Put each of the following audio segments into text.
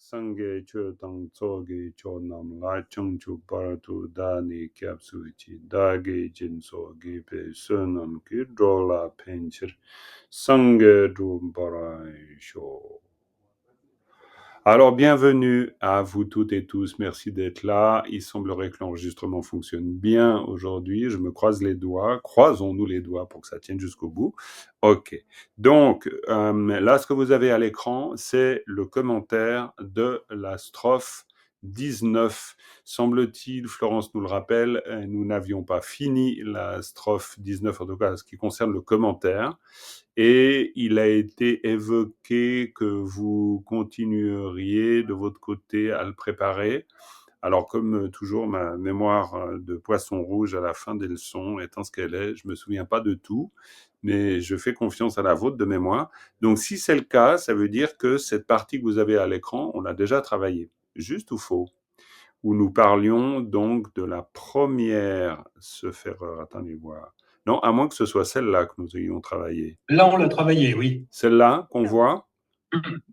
Sangye Chö Tang Tsoge Cho Nam La Chung Chu Paratu Dani Kyapsuchi Dage Jinso Gepe Sunam Kidrola Pencher Sangye Drumparai Sho. Alors, bienvenue à vous toutes et tous. Merci d'être là. Il semblerait que l'enregistrement fonctionne bien aujourd'hui. Je me croise les doigts. Croisons-nous les doigts pour que ça tienne jusqu'au bout. OK. Donc, là, ce que vous avez à l'écran, c'est le commentaire de la strophe 19. Semble-t-il, Florence nous le rappelle, nous n'avions pas fini la strophe 19, en tout cas, ce qui concerne le commentaire. Et il a été évoqué que vous continueriez de votre côté à le préparer. Alors, comme toujours, ma mémoire de poisson rouge à la fin des leçons étant ce qu'elle est, je me souviens pas de tout, mais je fais confiance à la vôtre de mémoire. Donc, si c'est le cas, ça veut dire que cette partie que vous avez à l'écran, on l'a déjà travaillée. Juste ou faux? Où nous parlions donc de la première se faire... Attendez voir. Non, à moins que ce soit celle-là que nous ayons travaillé. Là, on l'a travaillé, oui. Celle-là qu'on voit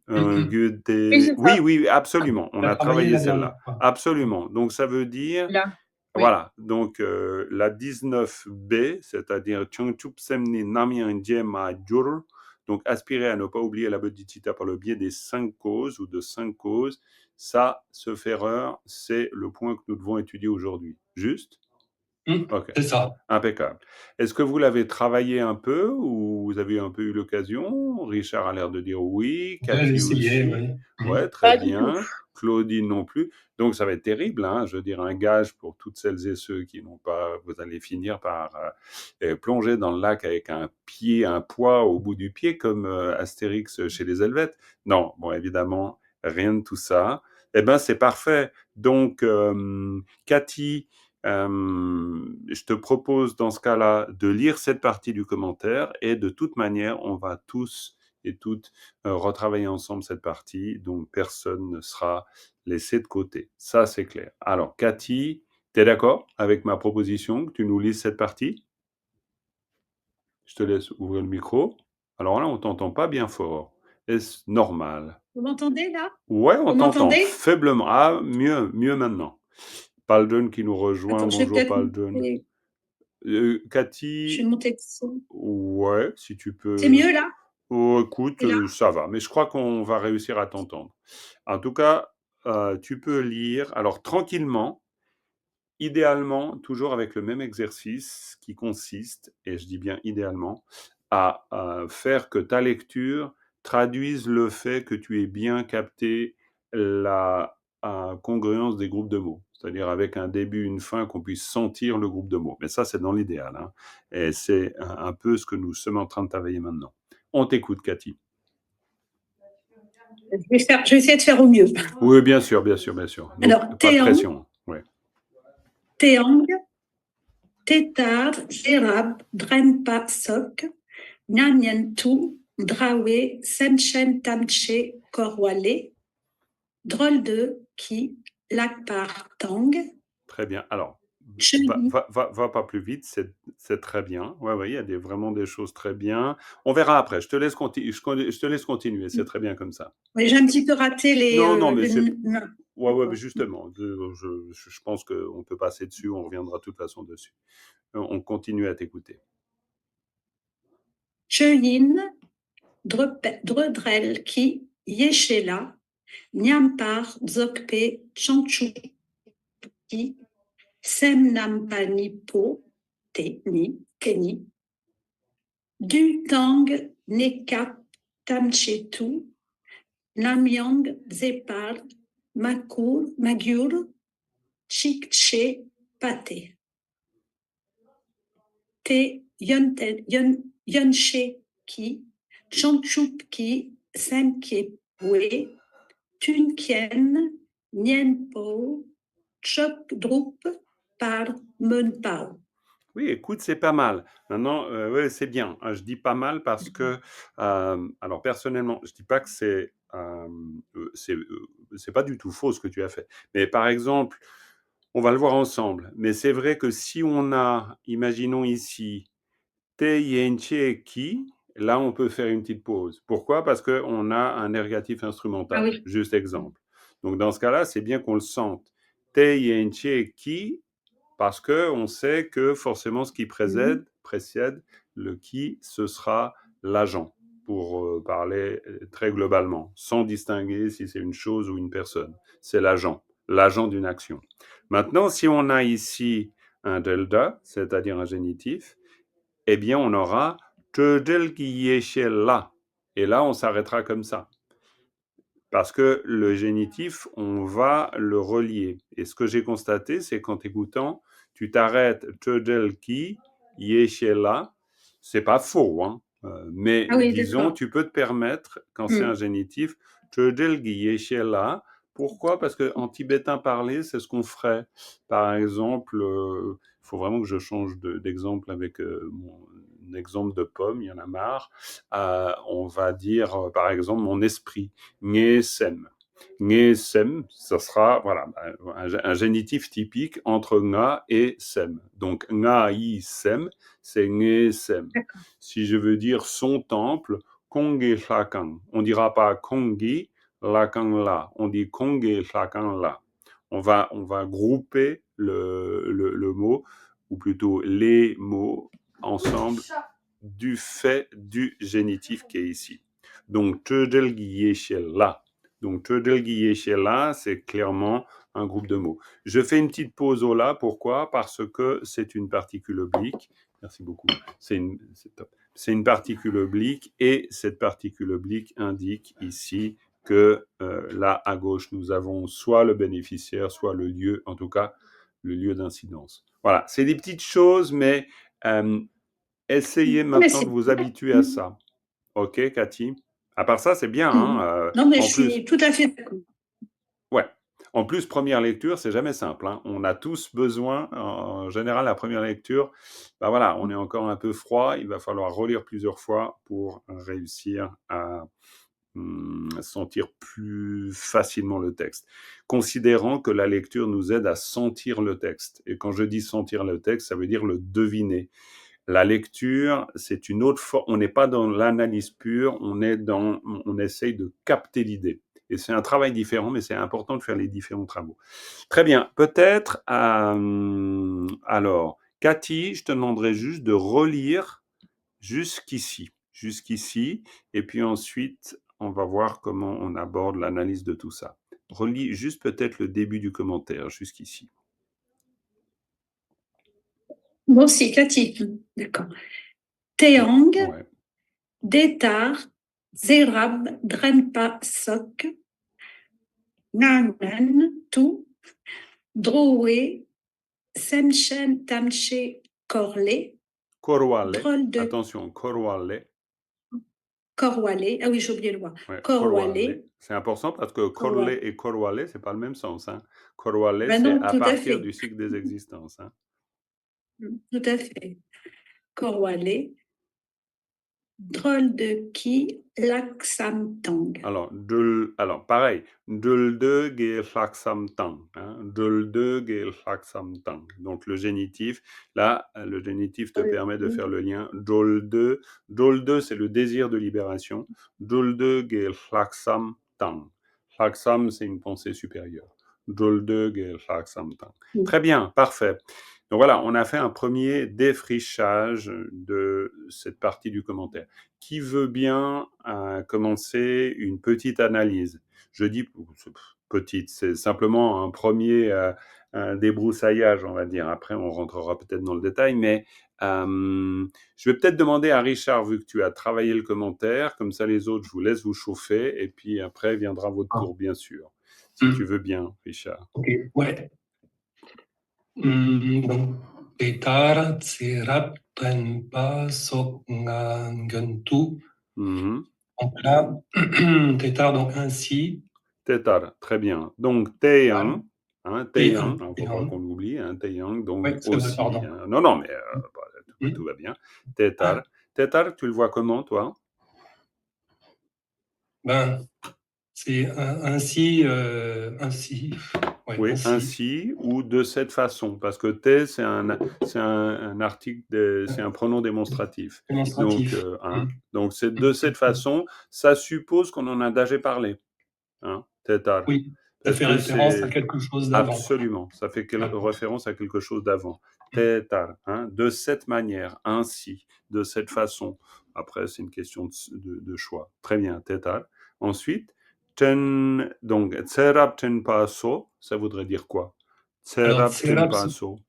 Oui, c'est ça. Oui, absolument. On On a a travaillé travaillé la celle-là. dernière fois. Absolument. Donc, ça veut dire... Là. Oui. Voilà. Donc, la 19B, c'est-à-dire Chungchup Semni Namien Jema Jur. Donc, aspirer à ne pas oublier la bodhicitta par le biais des 5 causes ou de 5 causes. Ça, ce erreur, c'est le point que nous devons étudier aujourd'hui. Juste? Ok. C'est ça. Impeccable. Est-ce que vous l'avez travaillé un peu ou vous avez un peu eu l'occasion? Richard a l'air de dire oui, On a Cathy essayé, aussi. oui. Ouais, très Pas du bien. tout. Claudine non plus. Donc ça va être terrible, hein, je veux dire un gage pour toutes celles et ceux qui n'ont pas. Vous allez finir par plonger dans le lac avec un poids au bout du pied comme Astérix chez les Helvètes. Non, bon évidemment rien de tout ça. Eh ben c'est parfait. Donc Cathy. Je te propose dans ce cas-là de lire cette partie du commentaire et de toute manière, on va tous et toutes retravailler ensemble cette partie, donc personne ne sera laissé de côté. Ça, c'est clair. Alors, Cathy, tu es d'accord avec ma proposition que tu nous lises cette partie? Je te laisse ouvrir le micro. Alors là, on t'entend pas bien fort. Est-ce normal? Vous m'entendez là? Ouais, on Vous t'entend m'entendez? faiblement. Ah, mieux maintenant. Paldun qui nous rejoint. Attends, je vais Bonjour peut-être Paldun. monter. Je vais Cathy, monter le son. ouais, si tu C'est peux. mieux là? Oh, écoute, Et là? ça va, mais je crois qu'on va réussir à t'entendre. En tout cas, tu peux lire, alors tranquillement, idéalement, toujours avec le même exercice qui consiste, et je dis bien idéalement, à faire que ta lecture traduise le fait que tu aies bien capté la congruence des groupes de mots. C'est-à-dire avec un début, une fin, qu'on puisse sentir le groupe de mots. Mais ça, c'est dans l'idéal, hein. Et c'est un peu ce que nous sommes en train de travailler maintenant. On t'écoute, Cathy. Je vais essayer de faire au mieux. Oui, bien sûr, bien sûr, bien sûr. Donc, Alors, pas de Théang, pression. Ouais. Théang, Tétar, Gérab, Drenpa, Sok, Nyanyentu, Drawe, Senchen, Tamche, Korwale, Drôle de Ki, Lakpar, Tang, Très bien. Alors, Cheni. va pas plus vite, c'est très bien. Ouais, ouais, il y a vraiment des choses très bien. On verra après. Je te laisse continuer. C'est très bien comme ça. Oui, j'ai un petit peu raté les. Non, mais c'est. Non. Ouais, mais justement, je pense qu'on peut passer dessus. On reviendra de toute façon dessus. On continue à t'écouter. Cheyin, Dredrel Ki, Yeshela, Nyampar, Dzokpe, Chanchuki, Semnampanipo, Keni, Du Tang, Nekap, Tamchetu, Namyang, Zepar, Magyur, Chikche, Pate. Te Yonshe Ki, Chanchup Ki, Sankepwe, Tunkien, Nienpo, Chok Drup, Par Menpao. Oui, écoute, c'est pas mal. Maintenant, ouais, c'est bien. Je dis pas mal parce que, alors personnellement, je dis pas que c'est pas du tout faux ce que tu as fait. Mais par exemple, on va le voir ensemble. Mais c'est vrai que si on a, imaginons ici, te yenche qui, là, on peut faire une petite pause. Pourquoi? Parce qu'on a un ergatif instrumental. Ah oui. Juste exemple. Donc dans ce cas-là, c'est bien qu'on le sente. Te yenche qui, parce qu'on sait que forcément ce qui précède le qui, ce sera l'agent, pour parler très globalement, sans distinguer si c'est une chose ou une personne. C'est l'agent d'une action. Maintenant, si on a ici un delta, c'est-à-dire un génitif, eh bien on aura te del là. Et là, on s'arrêtera comme ça. Parce que le génitif, on va le relier. Et ce que j'ai constaté, c'est qu'en t'écoutant, tu t'arrêtes Tödelki, Yeshela. C'est pas faux, hein. Mais Ah oui, disons, d'accord. tu peux te permettre, quand c'est un génitif, Tödelki, Yeshela. Pourquoi? Parce qu'en tibétain parlé, c'est ce qu'on ferait. Par exemple, il faut vraiment que je change d'exemple avec mon exemple de pomme, il y en a marre. On va dire, par exemple, mon esprit. Ngesem. Ngesem, ça sera voilà, un génitif typique entre nga et sem. Donc nga i sem, c'est ngesem. Si je veux dire son temple, konge shakang. On dira pas kongi lakang la, on dit konge shakang la. On va grouper le mot, ou plutôt les mots, ensemble du fait du génitif qui est ici. Donc, Tödelgieshela. Donc, Tödelgieshela, c'est clairement un groupe de mots. Je fais une petite pause au là. Pourquoi? Parce que c'est une particule oblique. Merci beaucoup. C'est top. C'est une particule oblique et cette particule oblique indique ici que là, à gauche, nous avons soit le bénéficiaire, soit le lieu, en tout cas, le lieu d'incidence. Voilà, c'est des petites choses, mais essayez maintenant de vous habituer à ça. Ok, Cathy? À part ça, c'est bien. Hein, non, mais je en plus, suis tout à fait d'accord. ouais. En plus, première lecture, c'est jamais simple. Hein. On a tous besoin, en général, la première lecture, ben voilà, on est encore un peu froid. Il va falloir relire plusieurs fois pour réussir à sentir plus facilement le texte. Considérant que la lecture nous aide à sentir le texte. Et quand je dis sentir le texte, ça veut dire le deviner. La lecture, c'est une autre forme. On n'est pas dans l'analyse pure, on essaye de capter l'idée. Et c'est un travail différent, mais c'est important de faire les différents travaux. Très bien. Peut-être, alors, Cathy, je te demanderai juste de relire jusqu'ici. Et puis ensuite, on va voir comment on aborde l'analyse de tout ça. Relis juste peut-être le début du commentaire jusqu'ici. Moi aussi, Cathy. D'accord. Teang, Ouais. Detar, Zerab, Drenpa, Sok, Nanan, Tu, Droué, Semchen, Tamché, Corlé, Korwale. Drôle de Attention, Korwale. Corwalé. Ah oui, j'ai oublié le mot. Ouais, Korwale. Corwalé. C'est important parce que Korle Corwalé. et Korwale, c'est pas le même sens. Hein. Korwale, Ben c'est non, à tout à partir fait. du cycle des existences. Hein. Tout à fait. Corwalé. Drôle de qui, Laxamtang. Alors, pareil. Dulde ge tang. Dulde ge tang. Donc, le génitif. Là, le génitif te permet de faire le lien. Dulde, c'est le désir de libération. Dulde ge tang. Laksam, c'est une pensée supérieure. Dulde ge tang. Très bien, parfait. Donc voilà, on a fait un premier défrichage de cette partie du commentaire. Qui veut bien commencer une petite analyse? Je dis petite, c'est simplement un premier un débroussaillage, on va dire. Après, on rentrera peut-être dans le détail, mais je vais peut-être demander à Richard, vu que tu as travaillé le commentaire, comme ça les autres, je vous laisse vous chauffer, et puis après viendra votre tour, bien sûr. Si tu veux bien, Richard. Ok, ouais. Donc, Petar, Tsirap, Trenpa, Sok, Ngangentu. Donc là, Tétar, donc ainsi. Tétar, très bien. Donc, Taeyang, Taeyang, il ne faut pas Téang. qu'on l'oublie, Taeyang, donc Oui, c'est vrai, aussi. pardon. Non, non, mais tout va bien. Tétar. Tétar, tu le vois comment, toi? Ben, c'est ainsi, ouais, Oui, ainsi ou de cette façon, parce que T, c'est un article, c'est un pronom démonstratif. Démonstratif. Donc c'est de cette façon, ça suppose qu'on en a déjà parlé. Tétar. Oui. Ça fait référence à quelque chose d'avant. Absolument, ça fait référence à quelque chose d'avant. Tetar, hein, de cette manière, ainsi, de cette façon. Après, c'est une question de choix. Très bien, tetar. Ensuite, donc, tserab tenpaso, ça voudrait dire quoi? Alors, Tserab tenpaso.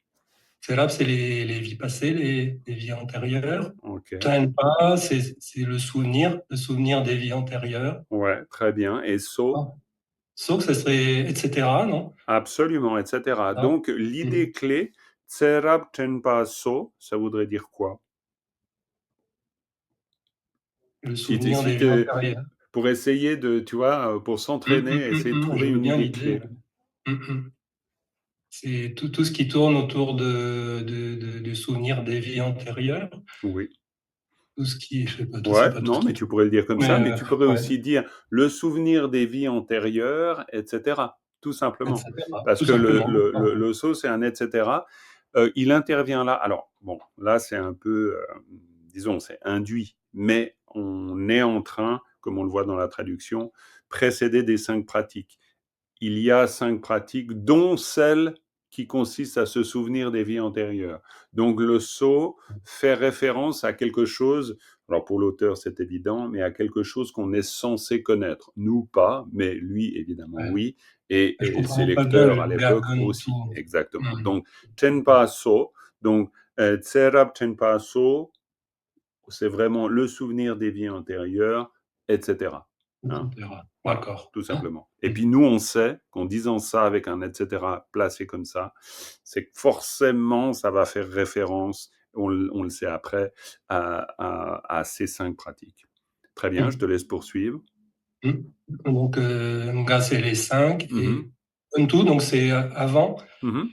Serap, c'est les vies passées, les vies antérieures. Ok. Tenpa, c'est le souvenir des vies antérieures. Ouais, très bien. Et so? So, ça serait etc., non? Absolument, etc. Donc, l'idée clé, tserab tenpaso, ça voudrait dire quoi? Le souvenir des vies antérieures. Pour essayer de, tu vois, pour s'entraîner, essayer de trouver Je veux une bien idée l'idée. clé. C'est tout ce qui tourne autour de souvenirs des vies antérieures. Oui. Tout ce qui, je sais pas, Ouais, tout non, ce qui mais tu pourrais le dire comme ça, mais tu pourrais ouais, aussi dire le souvenir des vies antérieures, etc. Tout simplement. etc. Parce Tout que simplement. le so, c'est un etc. Il intervient là. Alors, bon, là, c'est un peu, disons, c'est induit, mais on est en train, comme on le voit dans la traduction, précéder des 5 pratiques. Il y a 5 pratiques, dont celle qui consiste à se souvenir des vies antérieures. Donc le so fait référence à quelque chose, alors pour l'auteur c'est évident, mais à quelque chose qu'on est censé connaître. Nous pas, mais lui évidemment Ouais. oui, Je et ses comprends pas bien lecteurs le à l'époque Gagantu. aussi. Exactement. Donc Tenpa So, donc Tserab Tenpa So, c'est vraiment le souvenir des vies antérieures, etc. Hein? Voilà, D'accord. tout simplement. Et puis nous, on sait qu'en disant ça avec un etc. placé comme ça, c'est que forcément, ça va faire référence, on le sait après, à ces 5 pratiques. Très bien, je te laisse poursuivre. Donc, Nga, c'est les 5, et Mhm. Untu, donc c'est avant. Mhm.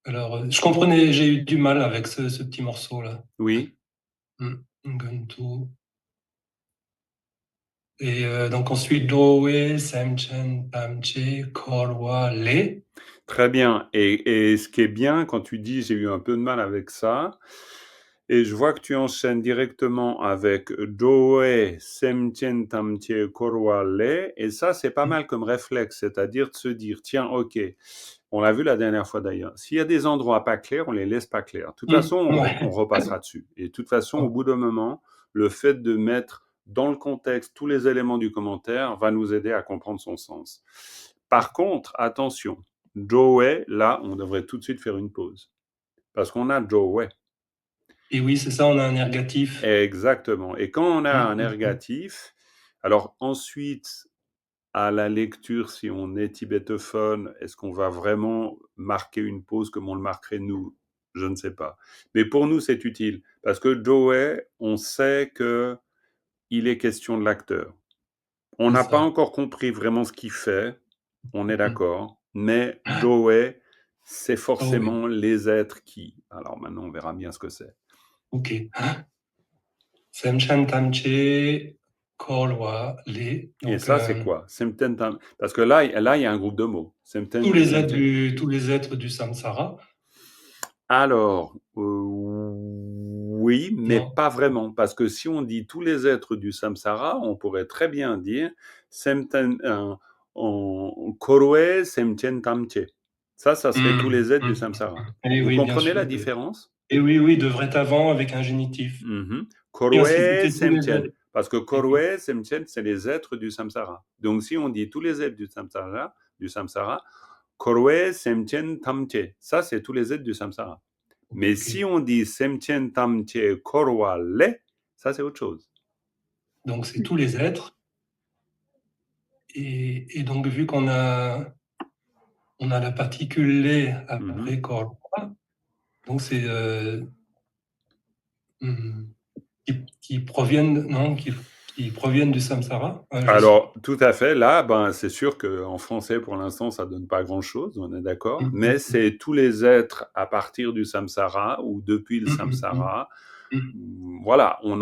Alors, je comprenais, j'ai eu du mal avec ce petit morceau-là. Oui. Ngantu. Et donc ensuite, Doe, Semchen, Tamche, Korwa, Le. Très bien. Et ce qui est bien, quand tu dis j'ai eu un peu de mal avec ça, et je vois que tu enchaînes directement avec Doe, Semtien, Tamtie, Korwa, Le, et ça, c'est pas mal comme réflexe, c'est-à-dire de se dire, tiens, ok, on l'a vu la dernière fois d'ailleurs, s'il y a des endroits pas clairs, on les laisse pas clairs. De toute façon, on repassera dessus. Et de toute façon, au bout d'un moment, le fait de mettre dans le contexte tous les éléments du commentaire va nous aider à comprendre son sens. Par contre, attention, Joe, là, on devrait tout de suite faire une pause. Parce qu'on a Joe. Et oui, c'est ça, on a un ergatif. Exactement. Et quand on a un ergatif, alors ensuite, à la lecture, si on est tibétophone, est-ce qu'on va vraiment marquer une pause comme on le marquerait nous? Je ne sais pas. Mais pour nous, c'est utile. Parce que Joe, on sait que il est question de l'acteur. On n'a pas encore compris vraiment ce qu'il fait, on est d'accord, mais Joe, c'est forcément les êtres qui. Alors maintenant, on verra bien ce que c'est. Ok. Semchen, Tamche, Korwa, Le. Et ça, c'est quoi? Parce que là, il y a un groupe de mots. Tous les êtres du samsara. Alors, oui, mais pas vraiment. Parce que si on dit tous les êtres du samsara, on pourrait très bien dire en Koroe Semchen Tamche. Ça serait tous les êtres du samsara. Vous comprenez la différence? Et oui, devrait être avant avec un génitif. Koroe Semchen. Parce que Koroe Semchen, c'est les êtres du samsara. Donc si on dit tous les êtres du samsara, Koroe Semchen Tamche. Ça, c'est tous les êtres du samsara. Mais si on dit Semchen Tamche Korwa Le, ça, c'est autre chose. Donc, c'est tous les êtres. Et donc, vu qu'on a la particule Le après Korwa, donc c'est qui proviennent du samsara. Alors, tout à fait. Là, c'est sûr qu'en français, pour l'instant, ça donne pas grand-chose, on est d'accord. Mais c'est tous les êtres à partir du samsara ou depuis le samsara. Voilà, on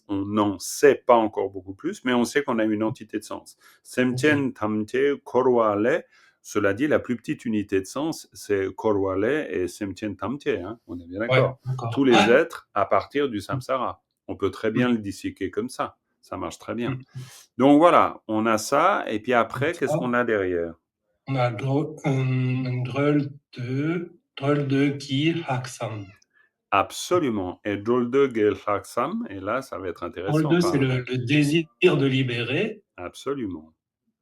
n'en sait pas encore beaucoup plus, mais on sait qu'on a une entité de sens. Semchen Tamche Korwale, cela dit, la plus petite unité de sens, c'est Korwale et Semchen Tamche, hein, on est bien d'accord. Tous les êtres à partir du samsara. On peut très bien le disséquer comme ça. Ça marche très bien. Donc voilà, on a ça. Et puis après, Ça. qu'est-ce qu'on a derrière? On a un drôle de qui Haksam. Absolument. Et Drolde Gelhaksam, et là, ça va être Drôle intéressant. de, c'est le désir de libérer. Absolument.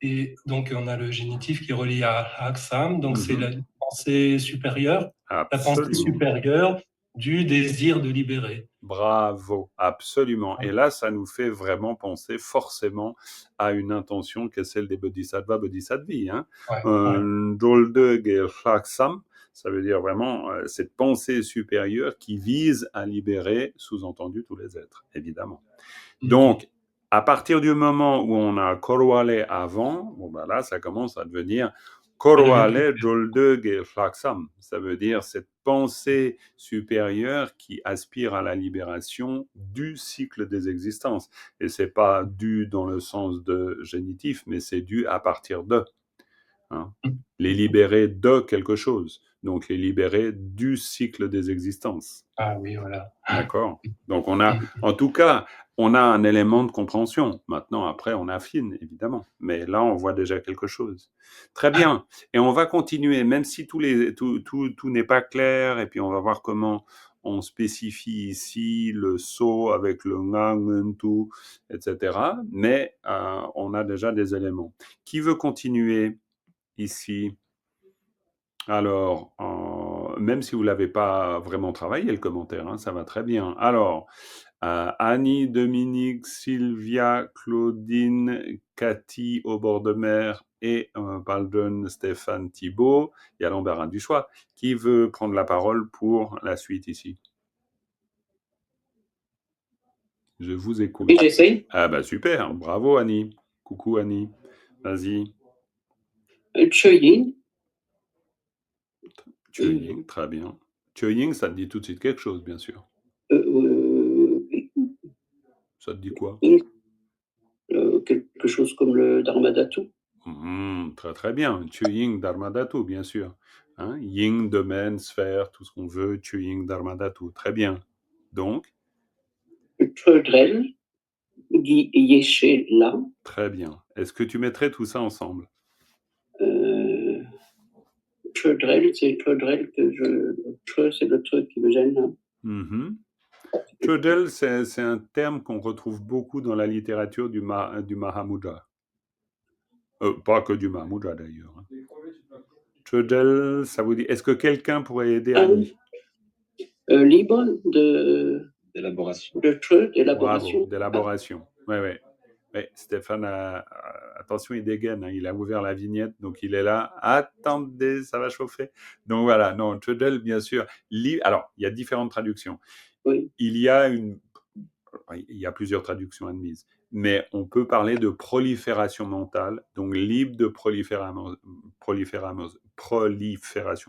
Et donc, on a le génitif qui est relié à Haksam. Donc, c'est Mhm. la pensée supérieure. La pensée Absolument. supérieure du désir de libérer. Bravo, absolument. Et là, ça nous fait vraiment penser forcément à une intention qui est celle des bodhisattvas, bodhisattvi. Hein. Drolde Gelhaksam, ça veut dire vraiment cette pensée supérieure qui vise à libérer, sous-entendu, tous les êtres, évidemment. Donc, à partir du moment où on a Korwale avant, bon ben là, ça commence à devenir Korwale Drolde Gelhaksam. Ça veut dire cette pensée supérieure qui aspire à la libération du cycle des existences. Et c'est pas dû dans le sens de génitif, mais c'est dû à partir de. Hein. Les libérer de quelque chose. Donc, les libérer du cycle des existences. Ah oui, voilà. D'accord. Donc, on a, en tout cas, on a un élément de compréhension. Maintenant, après, on affine, évidemment. Mais là, on voit déjà quelque chose. Très bien. Et on va continuer, même si tout n'est pas clair. Et puis, on va voir comment on spécifie ici le so avec le nga, ngentu, etc. Mais on a déjà des éléments. Qui veut continuer ici? Alors, même si vous l'avez pas vraiment travaillé, le commentaire, hein, ça va très bien. Alors, Annie, Dominique, Sylvia, Claudine, Cathy au bord de mer et Baldwin, Stéphane, Thibault. Il y a l'embarras du choix. Qui veut prendre la parole pour la suite ici? Je vous écoute. Oui, j'essaye. Ah bah super, bravo Annie. Coucou Annie, vas-y. Choyin. Chuying, très bien. Chuying, ça te dit tout de suite quelque chose, bien sûr. Ça te dit quoi? Quelque chose comme le Dharmadhatu. Très très bien. Chuying Dharmadhatu, bien sûr. Hein? Ying, domaine, sphère, tout ce qu'on veut. Chuying Dharmadhatu, très bien. Donc, Chodrel, Guy Yeshe là. très bien. Est-ce que tu mettrais tout ça ensemble? Chodrel, c'est Chodrel que je. C'est le truc qui me gêne. Hein. Chodel, c'est un terme qu'on retrouve beaucoup dans la littérature du Mahamudra. Pas que du Mahamudra d'ailleurs. Hein. Chodel, ça vous dit. Est-ce que quelqu'un pourrait aider Annie? Libre d'élaboration. d'élaboration. Bravo, d'élaboration. Oui, oui. Ouais, Stéphane, attention, il dégaine. Hein, il a ouvert la vignette, donc il est là. Attendez, ça va chauffer. Donc voilà, non, Chodel, bien sûr. Alors, il y a différentes traductions. Oui. Il y a plusieurs traductions admises, mais on peut parler de prolifération mentale, donc libre de prolifération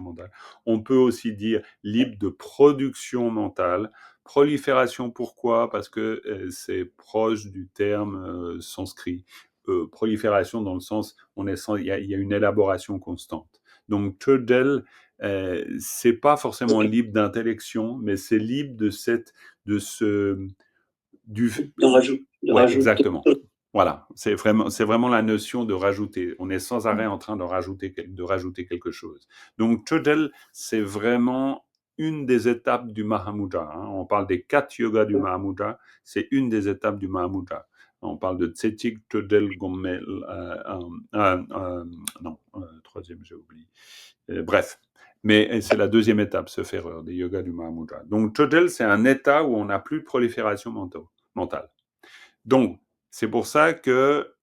mentale. On peut aussi dire libre de production mentale. Prolifération, pourquoi? Parce que c'est proche du terme sanskrit. Prolifération dans le sens, il y a une élaboration constante. Donc, Chodel, c'est pas forcément libre d'intellection, mais c'est libre de rajouter. Exactement. Voilà, c'est vraiment la notion de rajouter. On est sans arrêt en train de rajouter quelque chose. Donc, Chodel, c'est vraiment une des étapes du Mahamudra. Hein. On parle des 4 yogas du Mahamudra, c'est une des étapes du Mahamudra. On parle de Tsetik, Chodel, Gommel, troisième, j'ai oublié. Bref, mais c'est la deuxième étape, ce erreur des yogas du Mahamudra. Donc, Chodel, c'est un état où on n'a plus de prolifération mentale. Donc, c'est pour ça que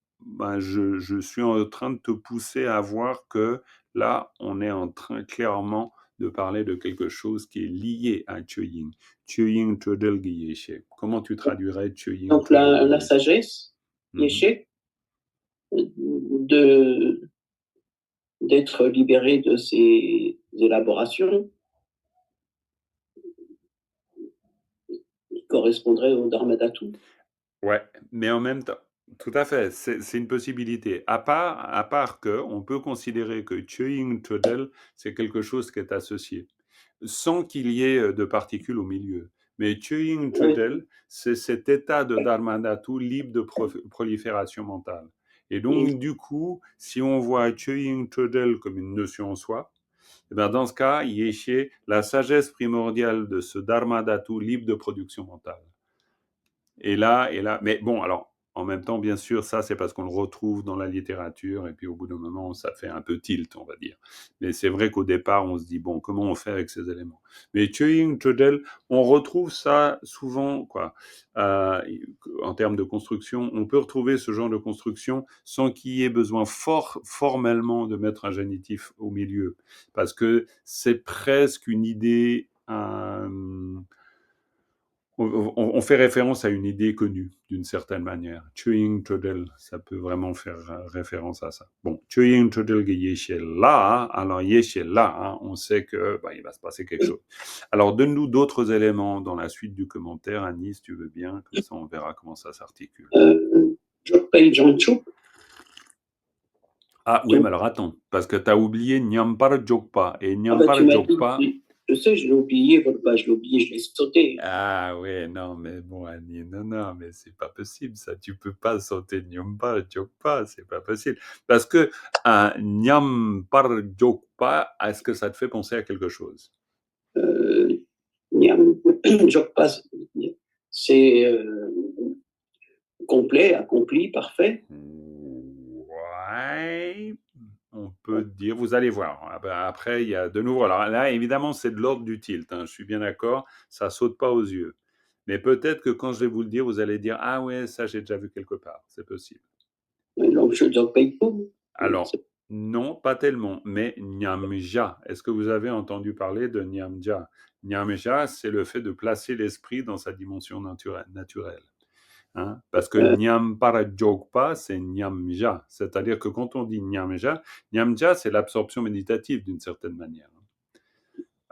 je suis en train de te pousser à voir que là, on est en train clairement de parler de quelque chose qui est lié à Chuying. Chuying Chodel Gyeshe. Comment tu traduirais Chuying? Donc la sagesse, Yeshe, d'être libéré de ces élaborations qui correspondraient au Dharmadhatu. Ouais, mais en même temps, tout à fait, c'est une possibilité. À part que on peut considérer que Chuying Chodel, c'est quelque chose qui est associé, sans qu'il y ait de particules au milieu. Mais Chögying Trödel, c'est cet état de Dharma Dhatu libre de prolifération mentale. Et donc, du coup, si on voit Chögying Trödel comme une notion en soi, et bien dans ce cas, Yeshe, la sagesse primordiale de ce Dharma Dhatu libre de production mentale. Et là, mais bon, alors, en même temps, bien sûr, ça, c'est parce qu'on le retrouve dans la littérature, et puis au bout d'un moment, ça fait un peu tilt, on va dire. Mais c'est vrai qu'au départ, on se dit, bon, comment on fait avec ces éléments? Mais Chögying Trödel, on retrouve ça souvent, quoi. En termes de construction, on peut retrouver ce genre de construction sans qu'il y ait besoin formellement de mettre un génitif au milieu, parce que c'est presque une idée... on fait référence à une idée connue, d'une certaine manière. Chögying Trödel, ça peut vraiment faire référence à ça. Bon, Chögying Trödel ge yeshe là, alors yeshe là, on sait que il va se passer quelque chose. Alors, donne-nous d'autres éléments dans la suite du commentaire, Annie, si tu veux bien, comme ça on verra comment ça s'articule. Jokpei Jangchup. Ah oui, mais alors attends, parce que tu as oublié Nyampar Jokpa, et Nyampar Tu m'as Jokpa... dit, je sais, je l'ai oublié, je l'ai sauté. Ah ouais, non, mais bon, Annie, non, mais c'est pas possible, ça. Tu peux pas sauter Nyampa Jokpa, c'est pas possible. Parce que un Nyampa Jokpa, est-ce que ça te fait penser à quelque chose? Jokpa, c'est complet, accompli, parfait. Ouais, on peut dire, vous allez voir. Après, il y a de nouveau. Alors là, évidemment, c'est de l'ordre du tilt, hein, je suis bien d'accord, ça saute pas aux yeux. Mais peut-être que quand je vais vous le dire, vous allez dire, ah ouais, ça j'ai déjà vu quelque part, c'est possible. Donc, je Jokpei Pu. Alors, non, pas tellement, mais Nyamja. Est-ce que vous avez entendu parler de Nyamja? Nyamja, c'est le fait de placer l'esprit dans sa dimension naturelle. Hein? Parce que Nyampara Jokpa, c'est Nyamja. C'est-à-dire que quand on dit Nyamja, Nyamja, c'est l'absorption méditative d'une certaine manière.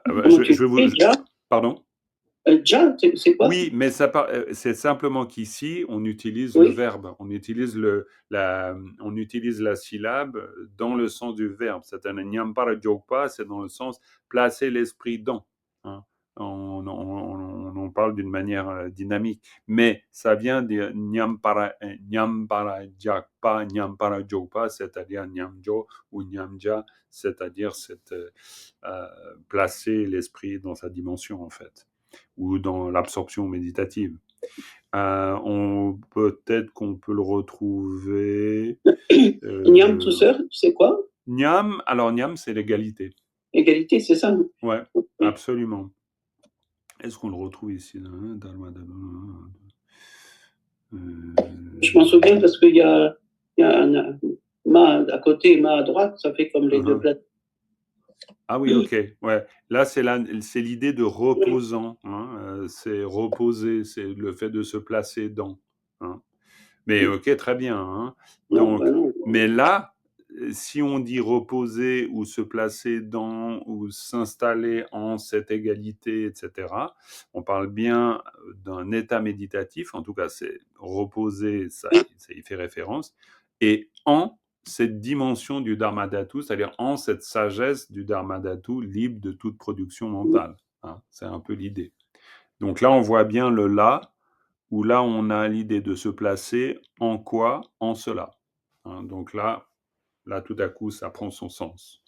Je vais vous... Pardon? Ja, c'est quoi? Oui, mais c'est simplement qu'ici, on utilise le verbe, on utilise la syllabe dans le sens du verbe. C'est un Nyampara Jokpa, c'est dans le sens placer l'esprit dans. Hein. On parle d'une manière dynamique, mais ça vient de Nyampara Jakpa, Nyampara Jokpa, c'est-à-dire Nyamjo ou Nyamja, c'est-à-dire placer l'esprit dans sa dimension en fait, ou dans l'absorption méditative. Peut-être qu'on peut le retrouver. Nyam tout seul, c'est quoi? Nyam, alors Nyam, c'est l'égalité. Égalité, c'est ça? Ouais, absolument. Est-ce qu'on le retrouve ici? Je m'en souviens parce qu'il y a un ma à côté et ma à droite, ça fait comme les deux plates. Ah oui, ok. Ouais. Là, c'est l'idée de reposant. Hein. C'est reposer, c'est le fait de se placer dans. Hein. Mais ok, très bien. Hein. Donc, non. Mais là, si on dit reposer ou se placer dans ou s'installer en cette égalité, etc., on parle bien d'un état méditatif. En tout cas, c'est reposer, ça y fait référence. Et en cette dimension du Dharma Dhatu, c'est-à-dire en cette sagesse du Dharma Dhatu libre de toute production mentale. Hein. C'est un peu l'idée. Donc là, on voit bien le là, où là, on a l'idée de se placer en quoi? En cela. Hein, donc là, tout à coup, ça prend son sens.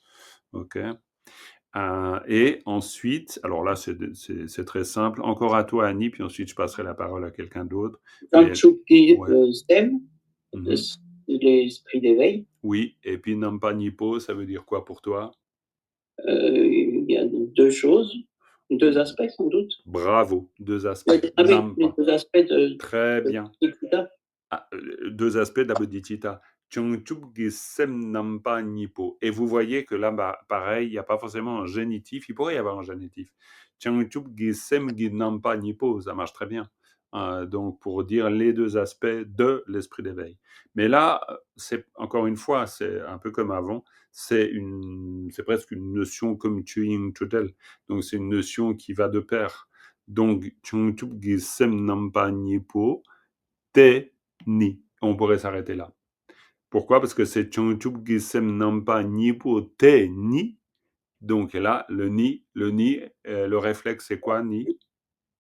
OK. Et ensuite, alors là, c'est très simple. Encore à toi, Annie, puis ensuite, je passerai la parole à quelqu'un d'autre. Jangchupi Stem, l'esprit d'éveil. Oui, et puis Nampa Nipo, ça veut dire quoi pour toi? Il y a deux aspects sans doute. Bravo, deux aspects. Les deux aspects de... Très bien. Deux aspects de la bodhicitta. Et vous voyez que là, pareil, il n'y a pas forcément un génitif. Il pourrait y avoir un génitif. Ça marche très bien. Donc, pour dire les deux aspects de l'esprit d'éveil. Mais là, c'est encore une fois, c'est un peu comme avant. C'est presque une notion comme Chögying Trödel. Donc, c'est une notion qui va de pair. Donc, te ni. On pourrait s'arrêter là. Pourquoi? Parce que c'est Chongchup Gisem Nampa Nipo Te Ni. Donc là, le ni, le réflexe, c'est quoi, ni?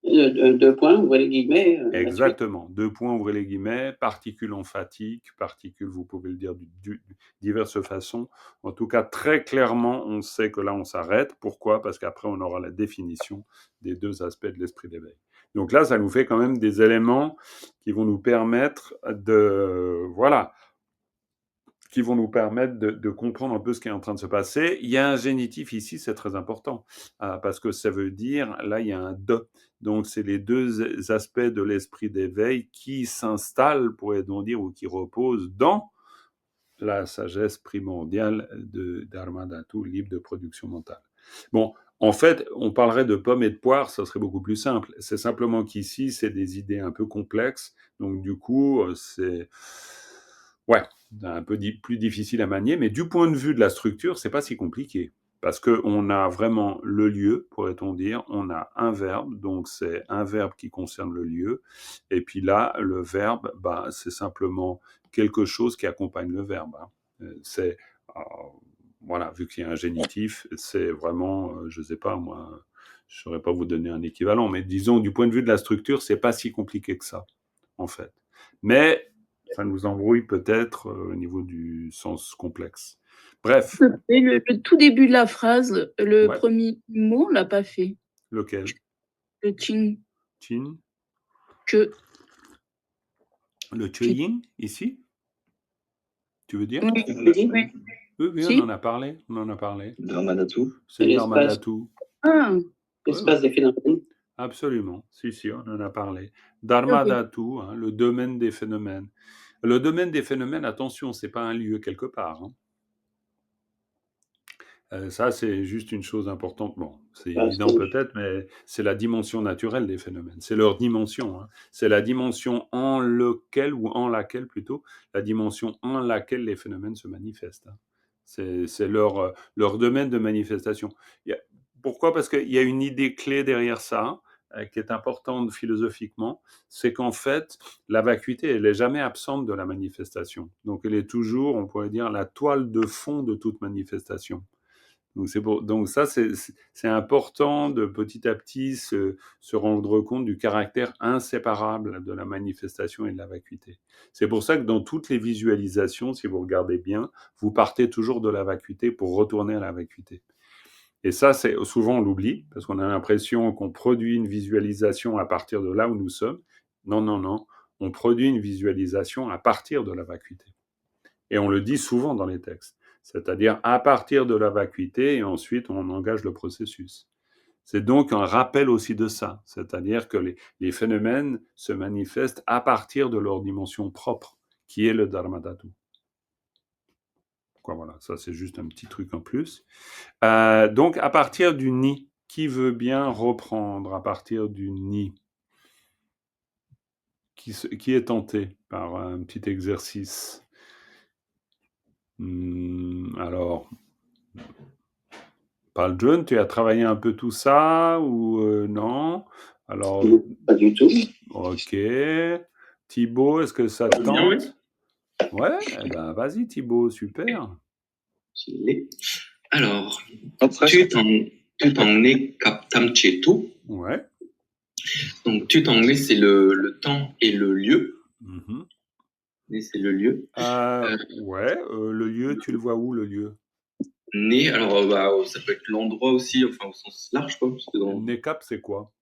Deux points, ouvrez les guillemets. Exactement. Deux points, ouvrez les guillemets, particule emphatique, particule, vous pouvez le dire de diverses façons. En tout cas, très clairement, on sait que là, on s'arrête. Pourquoi? Parce qu'après, on aura la définition des deux aspects de l'esprit d'éveil. Donc là, ça nous fait quand même des éléments qui vont nous permettre qui vont nous permettre de comprendre un peu ce qui est en train de se passer. Il y a un génitif ici, c'est très important, parce que ça veut dire, là, il y a un « de ». Donc, c'est les deux aspects de l'esprit d'éveil qui s'installent, pourrait-on dire, ou qui reposent dans la sagesse primordiale de Dharmadhatu, libre de production mentale. Bon, en fait, on parlerait de pommes et de poires, ça serait beaucoup plus simple. C'est simplement qu'ici, c'est des idées un peu complexes, donc du coup, c'est... Ouais, un peu plus difficile à manier, mais du point de vue de la structure, c'est pas si compliqué. Parce qu'on a vraiment le lieu, pourrait-on dire, on a un verbe, donc c'est un verbe qui concerne le lieu, et puis là, le verbe, c'est simplement quelque chose qui accompagne le verbe. C'est, voilà, vu qu'il y a un génitif, c'est vraiment, je sais pas moi, je saurais pas vous donner un équivalent, mais disons, du point de vue de la structure, c'est pas si compliqué que ça, en fait. Mais ça nous embrouille peut-être au niveau du sens complexe. Bref. Et le tout début de la phrase, le premier mot, on l'a pas fait. Lequel? Le chin. Chin? Que. Le cheyin, ici? Tu veux dire? Oui. Oui, on en a parlé. Dharmadhatu. C'est Dharmadhatu. Ah. L'espace des phénomènes. Absolument. Si, on en a parlé. Dharmadhatu, le domaine des phénomènes. Le domaine des phénomènes, attention, c'est pas un lieu quelque part. Ça, c'est juste une chose importante. Bon, c'est évident peut-être, mais c'est la dimension naturelle des phénomènes. C'est leur dimension. C'est la dimension en laquelle plutôt, la dimension en laquelle les phénomènes se manifestent. C'est leur domaine de manifestation. Pourquoi? Parce qu'il y a une idée clé derrière ça, qui est importante philosophiquement, c'est qu'en fait, la vacuité, elle n'est jamais absente de la manifestation. Donc, elle est toujours, on pourrait dire, la toile de fond de toute manifestation. Donc ça, c'est important de petit à petit se rendre compte du caractère inséparable de la manifestation et de la vacuité. C'est pour ça que dans toutes les visualisations, si vous regardez bien, vous partez toujours de la vacuité pour retourner à la vacuité. Et ça, c'est souvent on l'oublie, parce qu'on a l'impression qu'on produit une visualisation à partir de là où nous sommes. Non. On produit une visualisation à partir de la vacuité. Et on le dit souvent dans les textes. C'est-à-dire à partir de la vacuité, et ensuite on engage le processus. C'est donc un rappel aussi de ça, c'est-à-dire que les phénomènes se manifestent à partir de leur dimension propre, qui est le Dharmadhatu. Voilà, ça c'est juste un petit truc en plus. Donc à partir du ni, qui veut bien reprendre à partir du ni? Qui est tenté par un petit exercice? Alors, Paul-John, tu as travaillé un peu tout ça ou non? Alors, pas du tout. Ok. Thibaut, est-ce que ça te tente? Ouais, vas-y Thibaut, super. Alors, tutangné kaptam chetu. Ouais. Donc, tutangné, c'est le temps et le lieu. Né, c'est le lieu. Le lieu, tu le vois où, le lieu? Né, alors ça peut être l'endroit aussi, enfin au sens large, quoi. Né-cap, c'est quoi?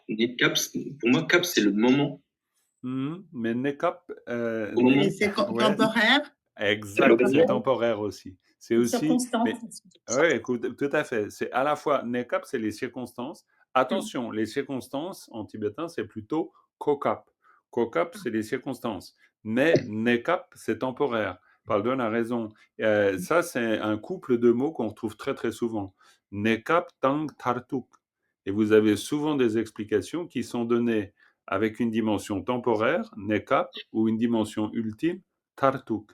Né-cap, pour moi, cap, c'est le moment. Mais né-cap... c'est temporaire. Exact, c'est temporaire aussi. C'est aussi... Circonstance. Oui, écoute, tout à fait. C'est à la fois, nekap, c'est les circonstances. Attention, les circonstances, en tibétain, c'est plutôt kokap. Kokap, c'est les circonstances. Mais nekap, c'est temporaire. Paldon a raison. Ça, c'est un couple de mots qu'on retrouve très, très souvent. Nekap tang tartuk. Et vous avez souvent des explications qui sont données avec une dimension temporaire, nekap, ou une dimension ultime, tartuk.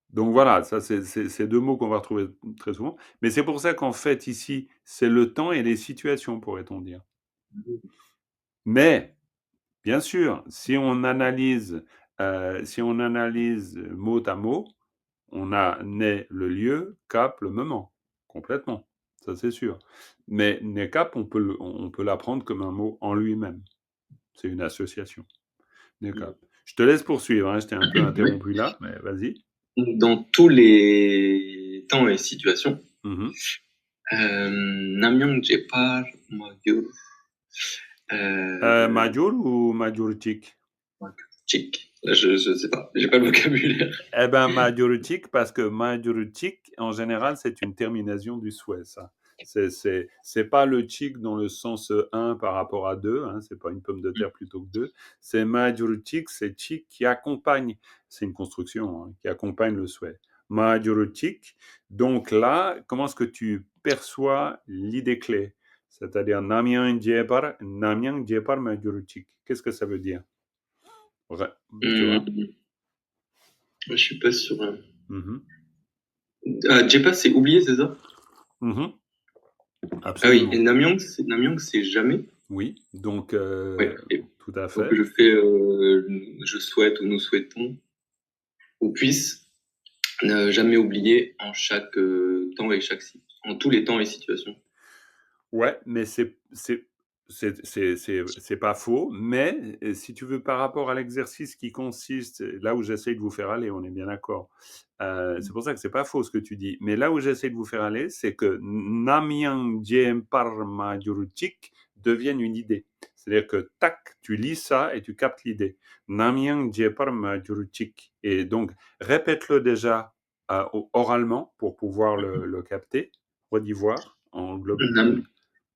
Donc voilà, ça c'est deux mots qu'on va retrouver très souvent. Mais c'est pour ça qu'en fait, ici, c'est le temps et les situations, pourrait-on dire. Mais, bien sûr, si on analyse mot à mot, on a né le lieu, cap le moment, complètement. ça c'est sûr. Mais nekap, on peut l'apprendre comme un mot en lui-même. C'est une association. Nekap. Je te laisse poursuivre, hein, je t'ai un peu interrompu là, mais vas-y. Dans tous les temps et situations, Mhm. Namyang Jepar Magyur Majur ou majurtik? Chik. Je sais pas, j'ai pas le vocabulaire. Eh ben, majortic, parce que majortic, en général, c'est une terminaison du souhait, ça. C'est pas le chic dans le sens 1 par rapport à 2, hein, c'est pas une pomme de terre plutôt que 2. C'est majortic, c'est chic qui accompagne, c'est une construction, hein, qui accompagne le souhait. Majortic, donc là, comment est-ce que tu perçois l'idée clé? C'est-à-dire, Namyang Jepar majortic. Qu'est-ce que ça veut dire? Ouais, tu vois? Je suis pas sûr. Mhm. Jepa, c'est oublié, c'est ça? Mhm. Ah oui, Absolument. et Namyang, c'est jamais. Oui, donc Ouais, et tout à donc fait. je fais, je souhaite ou nous souhaitons, ou puisse ne jamais oublier en chaque temps et en tous les temps et situations. Ouais, mais c'est pas faux, mais si tu veux, par rapport à l'exercice qui consiste, là où j'essaie de vous faire aller, on est bien d'accord. C'est pour ça que c'est pas faux ce que tu dis. Mais là où j'essaie de vous faire aller, c'est que Namyang Diem Parma Juruchik devienne une idée. C'est-à-dire que tac, tu lis ça et tu captes l'idée. Namyang Diem Parma Juruchik. Et donc, répète-le déjà oralement pour pouvoir le capter. Redis voir en global.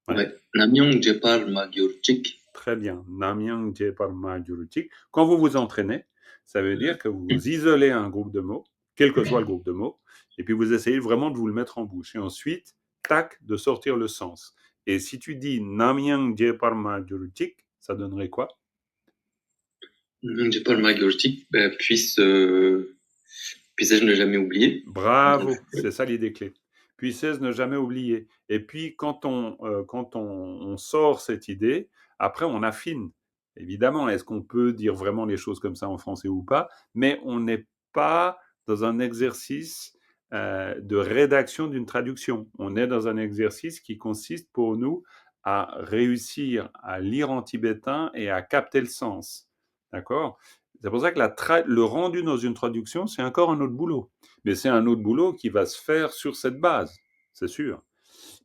Ouais. Ouais. Namyang Jepar Magyur Chik. Très bien. Namyang Jepar Majuruchik. Quand vous vous entraînez, ça veut dire que vous isolez un groupe de mots, quel que soit le groupe de mots, et puis vous essayez vraiment de vous le mettre en bouche. Et ensuite, tac, de sortir le sens. Et si tu dis Namyang Jepar Majuruchik, ça donnerait quoi? Namyang Jepar Magyur Chik, puisse je ne jamais oublier. Bravo, c'est ça l'idée clé. Puissesse ne jamais oublier. Et puis, quand on sort cette idée, après, on affine. Évidemment, est-ce qu'on peut dire vraiment les choses comme ça en français ou pas? Mais on n'est pas dans un exercice de rédaction d'une traduction. On est dans un exercice qui consiste pour nous à réussir à lire en tibétain et à capter le sens. D'accord? C'est pour ça que le rendu dans une traduction, c'est encore un autre boulot. Mais c'est un autre boulot qui va se faire sur cette base, c'est sûr.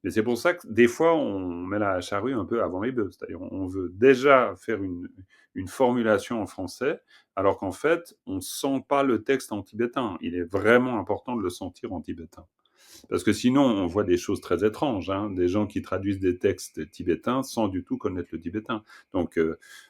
Mais c'est pour ça que des fois, on met la charrue un peu avant les bœufs. C'est-à-dire, on veut déjà faire une formulation en français, alors qu'en fait, on ne sent pas le texte en tibétain. Il est vraiment important de le sentir en tibétain. Parce que sinon, on voit des choses très étranges, hein, des gens qui traduisent des textes tibétains sans du tout connaître le tibétain. Donc,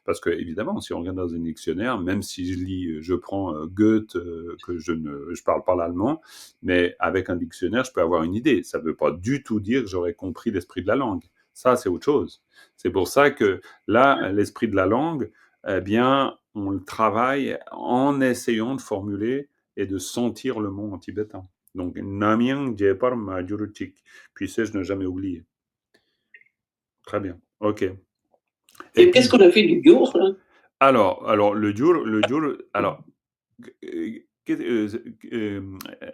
parce que évidemment, si on regarde dans un dictionnaire, même si je prends Goethe, que je parle pas l'allemand, mais avec un dictionnaire, je peux avoir une idée. Ça ne veut pas du tout dire que j'aurais compris l'esprit de la langue. Ça, c'est autre chose. C'est pour ça que là, l'esprit de la langue, eh bien, on le travaille en essayant de formuler et de sentir le mot en tibétain. Donc, Namyang Jepar Majuruchik. Puissais-je ne jamais oublier. Très bien. OK. Et qu'est-ce qu'on a fait du gyur, là? Alors, le gyur, alors,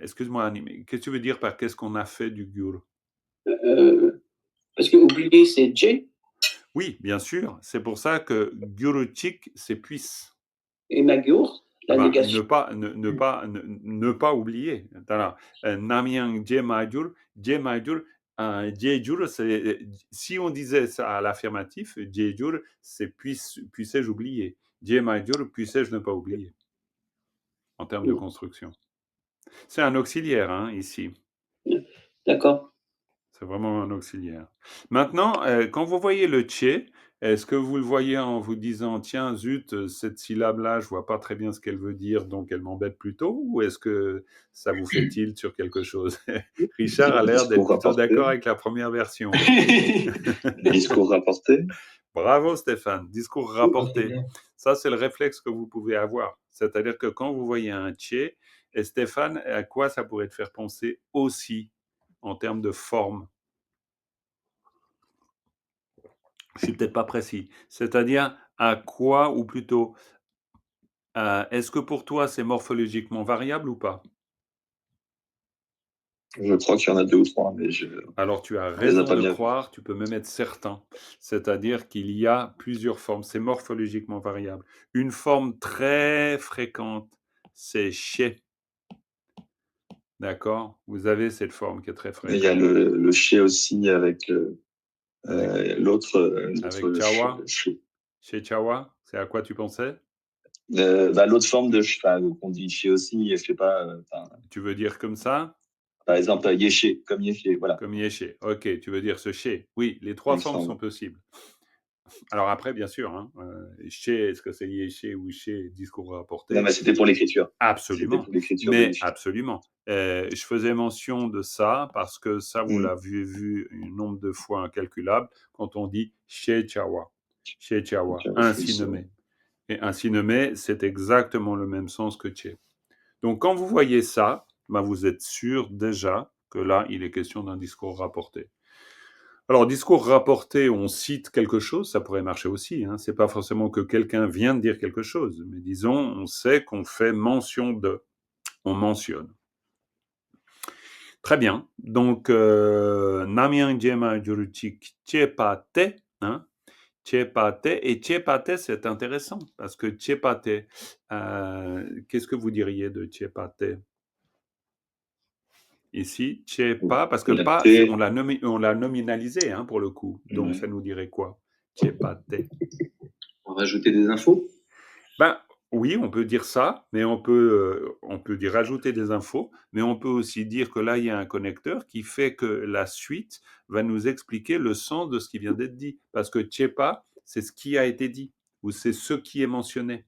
excuse-moi, Annie, qu'est-ce que tu veux dire par qu'est-ce qu'on a fait du gyur? Parce que oublier, c'est J. Oui, bien sûr. C'est pour ça que gyuruchik, c'est puisse. Et Magyur, la négation. Ne pas oublier. Namyang Jemajur, Jejur, si on disait ça à l'affirmatif, Jejur, c'est puissais-je oublier. Jemajur, puissais-je ne pas oublier. En termes de construction. C'est un auxiliaire, hein, ici. D'accord. C'est vraiment un auxiliaire. Maintenant, quand vous voyez le tché, est-ce que vous le voyez en vous disant, tiens, zut, cette syllabe-là, je vois pas très bien ce qu'elle veut dire, donc elle m'embête plutôt, ou est-ce que ça vous fait tilt sur quelque chose? Richard a l'air d'être plutôt d'accord avec la première version. Discours rapporté. Bravo Stéphane, discours rapporté. Ça, c'est le réflexe que vous pouvez avoir. C'est-à-dire que quand vous voyez un tché, et Stéphane, à quoi ça pourrait te faire penser aussi en termes de forme? Je suis peut-être pas précis. C'est-à-dire à quoi, ou plutôt, est-ce que pour toi c'est morphologiquement variable ou pas? Je crois qu'il y en a 2 ou 3, mais Alors, tu as on les a raison pas de bien. croire, tu peux même être certain. C'est-à-dire qu'il y a plusieurs formes, c'est morphologiquement variable. Une forme très fréquente, c'est chez. D'accord? Vous avez cette forme qui est très Il y a fréquente. le chez aussi avec l'autre. Avec Chawa? Chez Chawa, c'est à quoi tu pensais? L'autre forme de qu'on dit chez aussi, je sais pas. Tu veux dire comme ça? Par exemple, yéché, comme yéché, voilà. Comme yéché. Ok, tu veux dire ce chez. Oui, les trois Il me formes semble. sont possibles. Alors après, bien sûr, hein, chez, est-ce que c'est yéché ou chez, discours rapporté? Non, mais c'était pour l'écriture. Absolument. C'était pour l'écriture Mais de yéché. absolument. Je faisais mention de ça parce que ça, vous Mm. l'avez vu un nombre de fois incalculable quand on dit chez Chawa. Chez Chawa, ainsi nommé. Et ainsi nommé, c'est exactement le même sens que chez. Donc quand vous voyez ça, ben, vous êtes sûr déjà que là, il est question d'un discours rapporté. Alors, discours rapporté, on cite quelque chose, ça pourrait marcher aussi. Hein. C'est pas forcément que quelqu'un vient de dire quelque chose, mais disons, on sait qu'on fait mention de, on mentionne. Très bien. Donc, Namyang Jema Juruchik Chepate, hein, Chepate, et Chepate, c'est intéressant, parce que Chepate, qu'est-ce que vous diriez de Chepate? Ici, Chepa, parce que pas, on l'a nominalisé, hein, pour le coup. Donc, ça nous dirait quoi? Chepate. On va rajouter des infos? Ben, oui, on peut dire ça, mais on peut dire rajouter des infos, mais on peut aussi dire que là, il y a un connecteur qui fait que la suite va nous expliquer le sens de ce qui vient d'être dit. Parce que Chepa, c'est ce qui a été dit, ou c'est ce qui est mentionné.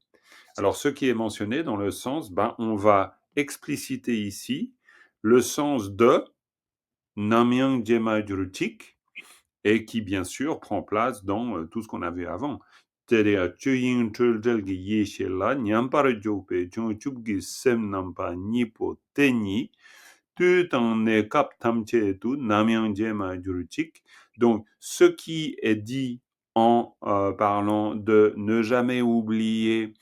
Alors, ce qui est mentionné dans le sens, ben, on va expliciter ici le sens de Namyang Jema Juruchik, et qui, bien sûr, prend place dans tout ce qu'on avait avant. C'est-à-dire, Chuying Chuldelgi Yeshela, Nyampare Jope, Chubgi Sem Nampa Nipo Teni, tout en est cap tamche tout, Namyang Jema Juruchik. Donc, ce qui est dit en parlant de ne jamais oublier,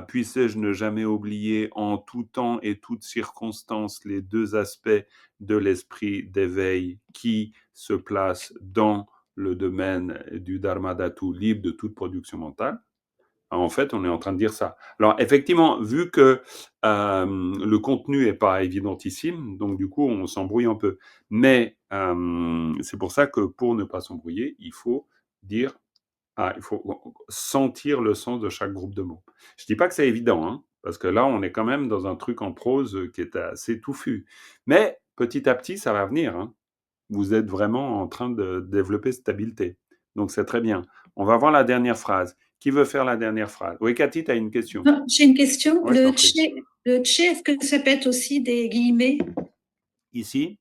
puissais-je ne jamais oublier en tout temps et toutes circonstances les deux aspects de l'esprit d'éveil qui se place dans le domaine du Dharmadhatu libre de toute production mentale. En fait, on est en train de dire ça. Alors, effectivement, vu que le contenu n'est pas évidentissime, donc du coup, on s'embrouille un peu. Mais c'est pour ça que pour ne pas s'embrouiller, il faut dire, il faut sentir le sens de chaque groupe de mots. Je ne dis pas que c'est évident, hein, parce que là, on est quand même dans un truc en prose qui est assez touffu. Mais petit à petit, ça va venir. Hein. Vous êtes vraiment en train de développer cette habileté. Donc, c'est très bien. On va voir la dernière phrase. Qui veut faire la dernière phrase? Oui, Cathy, tu as une question. Non, j'ai une question. Ouais, le tché, est-ce que ça peut être aussi des guillemets? Ici?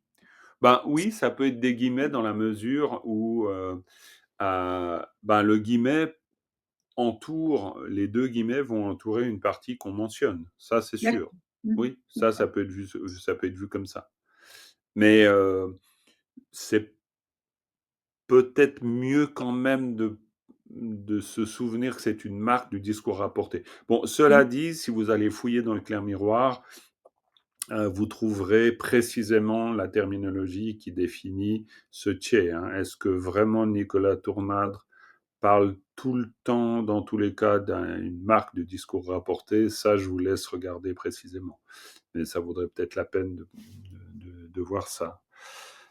Ben oui, ça peut être des guillemets dans la mesure où le guillemet entoure, les deux guillemets vont entourer une partie qu'on mentionne. Ça, c'est sûr. Oui, ça peut être vu comme ça. Mais c'est peut-être mieux quand même de se souvenir que c'est une marque du discours rapporté. Bon, cela dit, si vous allez fouiller dans le clair miroir, vous trouverez précisément la terminologie qui définit ce tché. Hein. Est-ce que vraiment Nicolas Tournadre parle tout le temps, dans tous les cas, d'une marque de discours rapporté? Ça, je vous laisse regarder précisément. Mais ça vaudrait peut-être la peine de voir ça.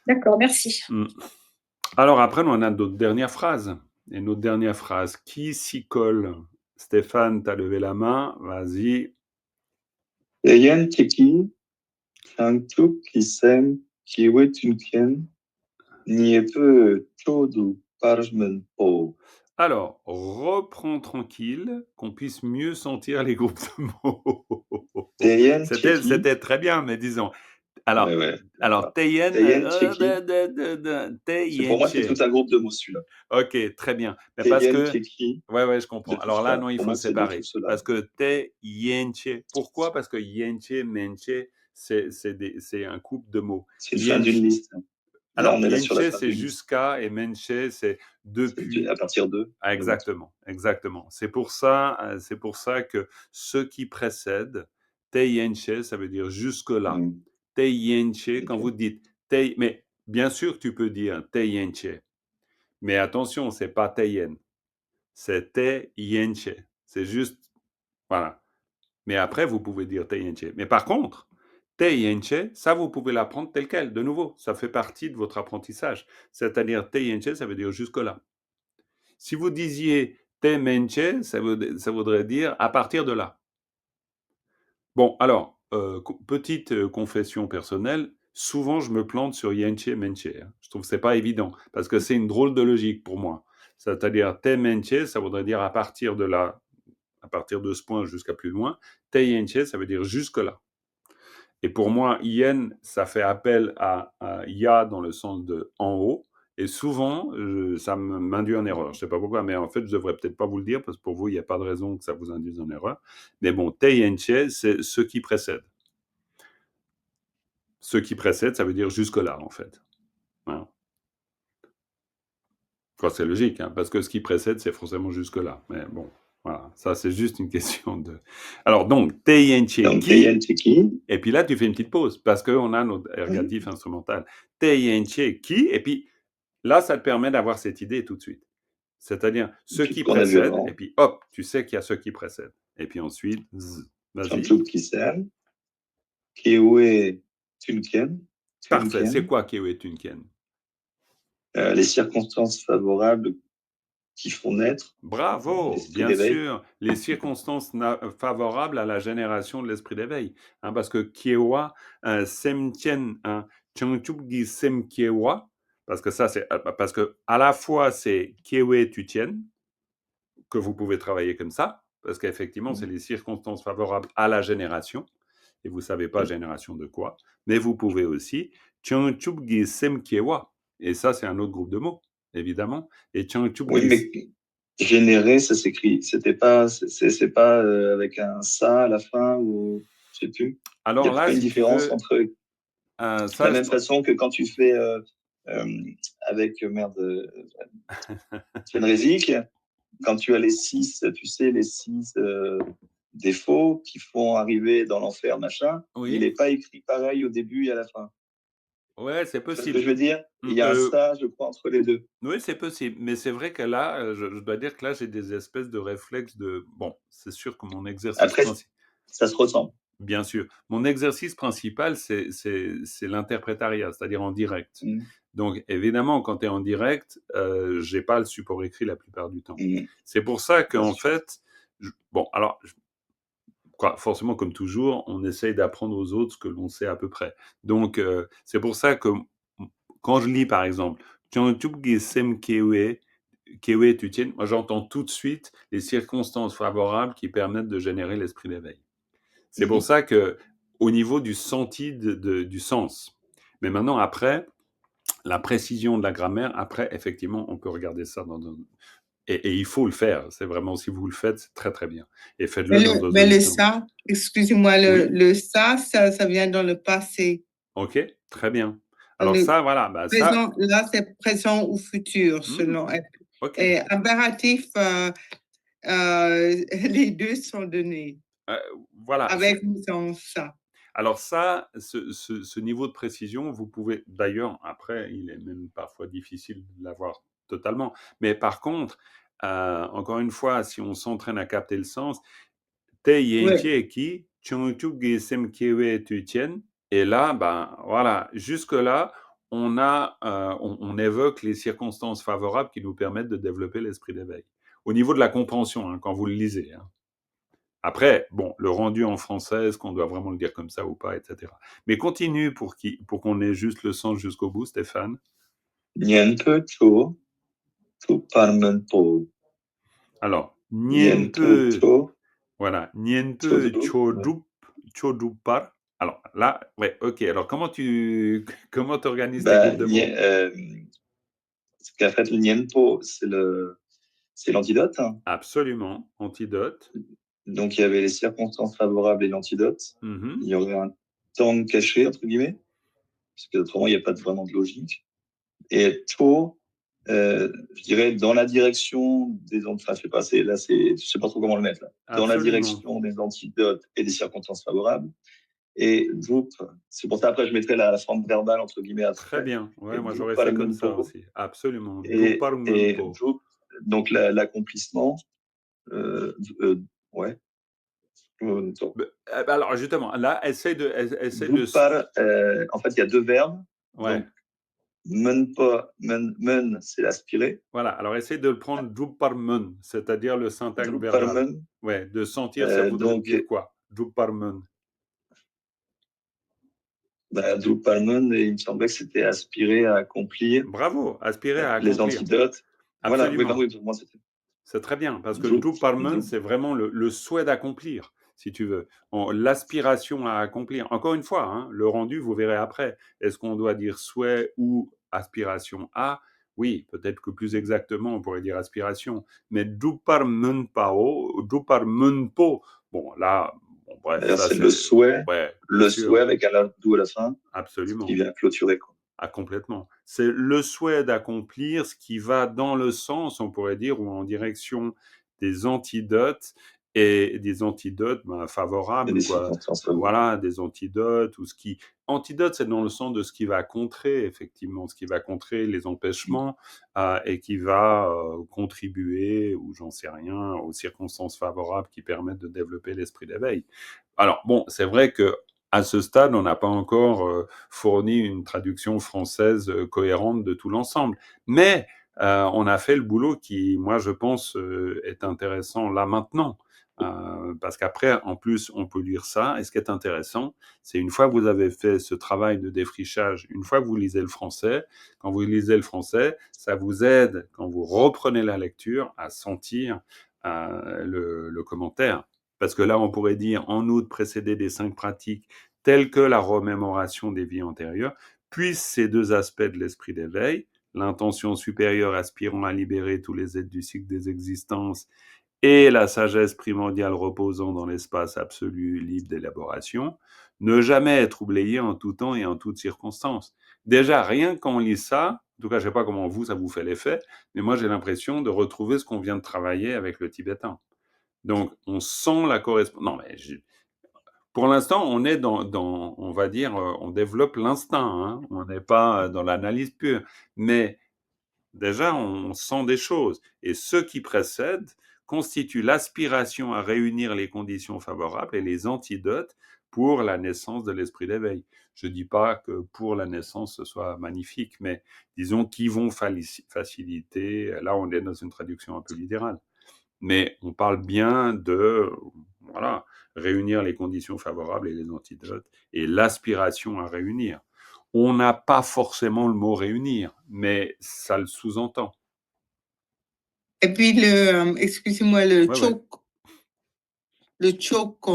D'accord, merci. Alors après, on a d'autres dernières phrases. Et notre dernière phrase, qui s'y colle? Stéphane, tu as levé la main, vas-y. Eyen Teki, Changtuk Kisem, Kiwetunken, Niepe Chodu Parjmen Po. Alors, reprends tranquille, qu'on puisse mieux sentir les groupes de mots. C'était très bien, mais disons. Alors, Teyen, pour moi, c'est tout un groupe de mots, celui-là. Ok, très bien. Mais parce que... Ouais, je comprends. Alors là, non, il faut séparer. Parce que Yenche. Pourquoi? Parce que Yenche, Menche, c'est un couple de mots. C'est une fin d'une liste. Alors, Yenche, c'est jusqu'à, et Menche, c'est depuis. À partir de. Ah, exactement. C'est pour ça que ce qui précède, Te Yenche, ça veut dire jusque-là. te yenche, quand vous dites te, mais bien sûr que tu peux dire te yenche, mais attention, c'est pas te yen, c'est te yenche. C'est juste, voilà. Mais après, vous pouvez dire te yenche. Mais par contre, te yenche, ça, vous pouvez l'apprendre tel quel. De nouveau, ça fait partie de votre apprentissage. C'est-à-dire te yenche, ça veut dire jusque-là. Si vous disiez te menche, ça voudrait dire à partir de là. Bon, alors, petite confession personnelle, souvent je me plante sur yenche, menche. Je trouve que c'est pas évident, parce que c'est une drôle de logique pour moi. C'est-à-dire, te menche, ça voudrait dire à partir de là, à partir de ce point jusqu'à plus loin. Te yenche, ça veut dire jusque-là. Et pour moi, yen, ça fait appel à ya dans le sens de en haut. Et souvent, ça m'induit en erreur. Je ne sais pas pourquoi, mais en fait, je ne devrais peut-être pas vous le dire, parce que pour vous, il n'y a pas de raison que ça vous induise en erreur. Mais bon, te yenche, c'est ce qui précède. Ce qui précède, ça veut dire jusque-là, en fait. Voilà. Quoi, c'est logique, hein, parce que ce qui précède, c'est forcément jusque-là. Mais bon, voilà, ça, c'est juste une question de... Alors, donc, te yenche ki, et puis là, tu fais une petite pause, parce qu'on a notre ergatif instrumental. Te yenche ki, et puis là, ça te permet d'avoir cette idée tout de suite. C'est-à-dire, ce qui précède, et puis hop, tu sais qu'il y a ce qui précède. Et puis ensuite, vas-y. Kewe Tunken. Parfait. C'est quoi Kewe Tunken? Les circonstances favorables qui font naître. Bravo, bien sûr, les circonstances favorables à la génération de l'esprit d'éveil. Hein, parce que Kiewa, Semtien, Changchubgi Sem Kiewa, parce que ça, c'est parce que à la fois c'est Kiewe Tutien, que vous pouvez travailler comme ça, parce qu'effectivement, c'est les circonstances favorables à la génération, et vous ne savez pas génération de quoi, mais vous pouvez aussi Changchubgi Sem Kiewa, et ça, c'est un autre groupe de mots, évidemment. Et oui, mais générer, ça s'écrit, c'est pas avec un ça à la fin ou je sais plus. Alors il y a là, pas une différence entre ça, de la même façon que quand tu fais avec Chenrezik, quand tu as les 6, tu sais, les 6 défauts qui font arriver dans l'enfer, machin, oui. Il n'est pas écrit pareil au début et à la fin. Ouais, c'est possible. Ce que je veux dire, il y a un ça, je crois, entre les deux. Oui, c'est possible. Mais c'est vrai que là, je dois dire que là, j'ai des espèces de réflexes de... Bon, c'est sûr que mon exercice... Après, ça se ressemble. Bien sûr. Mon exercice principal, c'est l'interprétariat, c'est-à-dire en direct. Donc, évidemment, quand tu es en direct, je n'ai pas le support écrit la plupart du temps. C'est pour ça qu'en fait... Bon, alors... forcément, comme toujours, on essaye d'apprendre aux autres ce que l'on sait à peu près. Donc, c'est pour ça que quand je lis, par exemple, moi, j'entends tout de suite les circonstances favorables qui permettent de générer l'esprit d'éveil. C'est pour ça que, au niveau du senti du sens. Mais maintenant, après, la précision de la grammaire, après, effectivement, on peut regarder ça et il faut le faire. C'est vraiment, si vous le faites, c'est très, très bien. Et faites-le mais le ça, excusez-moi, le ça vient dans le passé. OK, très bien. Alors ça, voilà. Bah, présent, ça... Là, c'est présent ou futur, selon... Okay. Et impératif, les deux sont donnés. Voilà. Avec ou sans ça. Alors ça, ce niveau de précision, vous pouvez... D'ailleurs, après, il est même parfois difficile de l'avoir totalement. Mais par contre, encore une fois, si on s'entraîne à capter le sens, te yenche ki, chongchu sem kewe tu tien. Et là, ben voilà, jusque-là, on évoque les circonstances favorables qui nous permettent de développer l'esprit d'éveil. Au niveau de la compréhension, hein, quand vous le lisez. Hein. Après, bon, le rendu en français, est-ce qu'on doit vraiment le dire comme ça ou pas, etc. Mais continue pour qu'on ait juste le sens jusqu'au bout, Stéphane. Niente cho, tu parmento. Alors, niente cho. Voilà, niente chodupar. Alors là, ouais, ok. Alors comment tu organises tes groupes de mots? Parce qu'en fait, le niento, c'est l'antidote. Absolument, antidote. Donc il y avait les circonstances favorables et l'antidote. Il y aurait un temps caché, entre guillemets, parce que autrement, il n'y a pas vraiment de logique. Et cho, je dirais, dans la direction des antidotes, enfin, je sais pas, je sais pas trop comment le mettre là. Dans la direction des antidotes et des circonstances favorables. Et drup, c'est pour ça après je mettrai la forme verbale entre guillemets après. Très bien, ouais, Et moi drup j'aurais fait comme ça parmunpo. aussi, absolument. Et Druparmunpo. drup, donc l'accomplissement, ouais. Alors justement, là, essaie de... Drupal, en fait, il y a deux verbes. Ouais. Donc, men, c'est l'aspirer. Voilà, alors essaie de le prendre druparmun, c'est-à-dire le syntaxe verbal. Druparmun. Ouais, de sentir, ça voudrait donc, dire quoi? Druparmun. Druparmun, il me semblait que c'était aspirer à accomplir. Bravo, aspirer à accomplir. Les antidotes. Absolument. Voilà, oui, pour moi, c'était. C'est très bien, parce que druparmun, c'est vraiment le souhait d'accomplir, si tu veux. L'aspiration à accomplir. Encore une fois, hein, le rendu, vous verrez après. Est-ce qu'on doit dire souhait ou aspiration à? Oui, peut-être que plus exactement, on pourrait dire aspiration. Mais druparmunpo, bon, là, bon, bref. C'est le souhait, ouais, le souhait avec un doux à la fin. Absolument. Qui vient clôturer, quoi. Ah, complètement. C'est le souhait d'accomplir ce qui va dans le sens, on pourrait dire, ou en direction des antidotes, et des antidotes favorables, quoi. Voilà, des antidotes, ou ce qui... Antidote, c'est dans le sens de ce qui va contrer, effectivement, ce qui va contrer les empêchements, et qui va contribuer, ou j'en sais rien, aux circonstances favorables qui permettent de développer l'esprit d'éveil. Alors, bon, c'est vrai que à ce stade, on n'a pas encore fourni une traduction française cohérente de tout l'ensemble. Mais on a fait le boulot qui, moi, je pense, est intéressant là maintenant. Parce qu'après, en plus, on peut lire ça. Et ce qui est intéressant, c'est une fois que vous avez fait ce travail de défrichage, une fois que vous lisez le français, quand vous lisez le français, ça vous aide, quand vous reprenez la lecture, à sentir le commentaire. Parce que là, on pourrait dire, en outre, précédé des 5 pratiques telles que la remémoration des vies antérieures, puissent ces deux aspects de l'esprit d'éveil, l'intention supérieure aspirant à libérer tous les êtres du cycle des existences et la sagesse primordiale reposant dans l'espace absolu libre d'élaboration, ne jamais être oublié en tout temps et en toutes circonstances. Déjà, rien quand on lit ça, en tout cas, je ne sais pas comment ça vous fait l'effet, mais moi j'ai l'impression de retrouver ce qu'on vient de travailler avec le tibétain. Donc, on sent la correspondance. Non, mais pour l'instant, on est dans, on va dire, on développe l'instinct. Hein. On n'est pas dans l'analyse pure. Mais déjà, on sent des choses. Et ce qui précède constitue l'aspiration à réunir les conditions favorables et les antidotes pour la naissance de l'esprit d'éveil. Je ne dis pas que pour la naissance, ce soit magnifique, mais disons qui vont faciliter. Là, on est dans une traduction un peu littérale. Mais on parle bien de réunir les conditions favorables et les antidotes, et l'aspiration à réunir. On n'a pas forcément le mot réunir, mais ça le sous-entend. Et puis, excusez-moi, le choke. Le choke,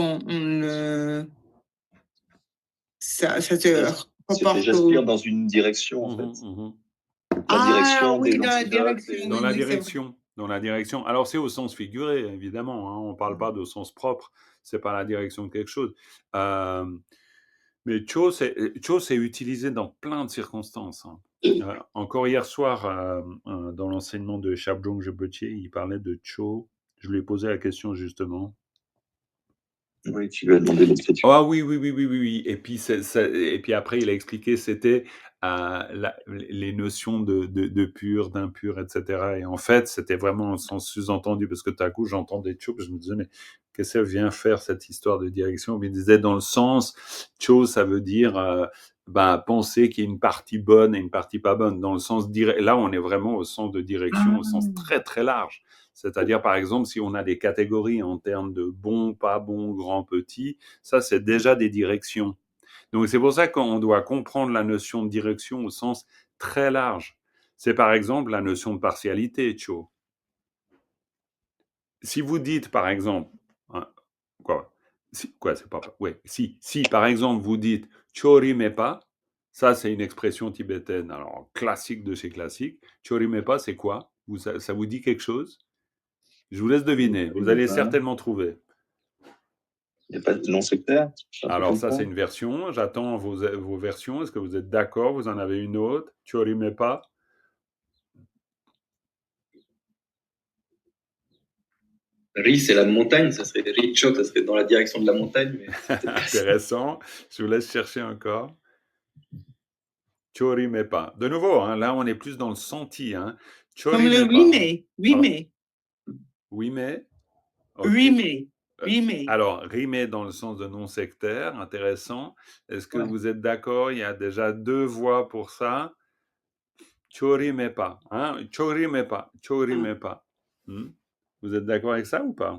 ça se reporte. J'aspire dans une direction, en fait. La direction des antidotes. Dans la direction. Alors, c'est au sens figuré, évidemment. Hein, on ne parle pas de sens propre. Ce n'est pas la direction de quelque chose. Mais Cho, c'est utilisé dans plein de circonstances. Hein. Encore hier soir, dans l'enseignement de Shabdrung Rinpoche, il parlait de Cho. Je lui ai posé la question, justement. Oui, tu lui as demandé l'explication. Ah oui. Et puis après, il a expliqué, c'était les notions de pur, d'impur, etc. Et en fait, c'était vraiment un sens sous-entendu, parce que tout à coup, j'entendais Cho, je me disais, mais qu'est-ce que ça vient faire, cette histoire de direction? Il disait, dans le sens, Cho, ça veut dire penser qu'il y a une partie bonne et une partie pas bonne. Dans le sens là, on est vraiment au sens de direction, au sens très, très large. C'est-à-dire, par exemple, si on a des catégories en termes de bon, pas bon, grand, petit, ça, c'est déjà des directions. Donc, c'est pour ça qu'on doit comprendre la notion de direction au sens très large. C'est, par exemple, la notion de partialité, Cho. Si vous dites, par exemple, si, par exemple, vous dites « Chorimepa », ça, c'est une expression tibétaine, alors classique de chez classique. « Chorimepa », c'est quoi? Ça vous dit quelque chose? Je vous laisse deviner. Vous allez certainement trouver. Il n'y a pas de non sectaire? Alors ça, c'est une version. J'attends vos versions. Est-ce que vous êtes d'accord? Vous en avez une autre? Ri, c'est la montagne, ça serait Richok, ça serait dans la direction de la montagne. Mais intéressant. Je vous laisse chercher encore. Chorimepa. De nouveau, hein, là, on est plus dans le senti. Hein. Comme le Chorimepa. rimé. Wime. Rimé. Alors, rimer dans le sens de non sectaire, intéressant. Est-ce que vous êtes d'accord? Il y a déjà 2 voix pour ça. Chorimepa. Hein? Chorimepa. Chorimepa. Vous êtes d'accord avec ça ou pas?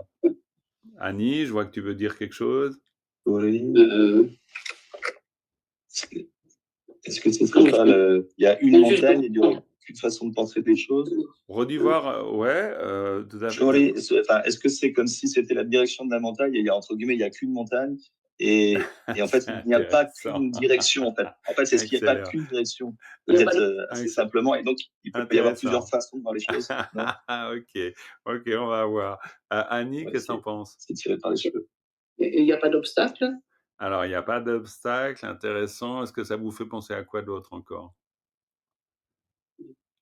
Annie, je vois que tu veux dire quelque chose. Est-ce que ce serait pas il y a une montagne et il y aurait une façon de penser des choses? Redis voir, ouais, tout à fait. Enfin, est-ce que c'est comme si c'était la direction de la montagne et il y a, entre guillemets, il n'y a qu'une montagne et en fait, il n'y a pas qu'une direction, en fait. En fait, est-ce qu'il n'y a pas qu'une direction? Peut-être assez simplement, et donc il peut y avoir plusieurs façons de voir les choses. Ok, on va voir. Annie, qu'est-ce que tu en penses? C'est tiré par les cheveux. Il n'y a pas d'obstacle? Alors, il n'y a pas d'obstacle, intéressant. Est-ce que ça vous fait penser à quoi d'autre encore?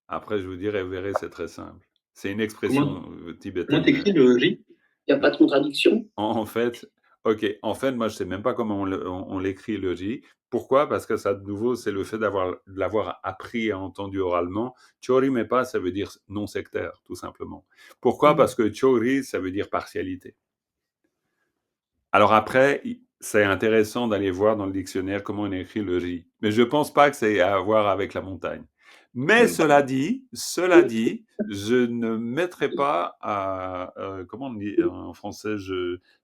Après, je vous dirai, vous verrez, c'est très simple. C'est une expression tibétaine. Comment t'écris le riz? Il n'y a pas de contradiction? En fait, moi, je ne sais même pas comment on l'écrit, le riz. Pourquoi? Parce que ça, de nouveau, c'est le fait de l'avoir appris et entendu oralement. Chorimepa, ça veut dire non sectaire, tout simplement. Pourquoi? Parce que chori, ça veut dire partialité. Alors après, c'est intéressant d'aller voir dans le dictionnaire comment on écrit le riz. Mais je ne pense pas que c'est à voir avec la montagne. Mais cela dit, je ne mettrai pas comment on dit en français,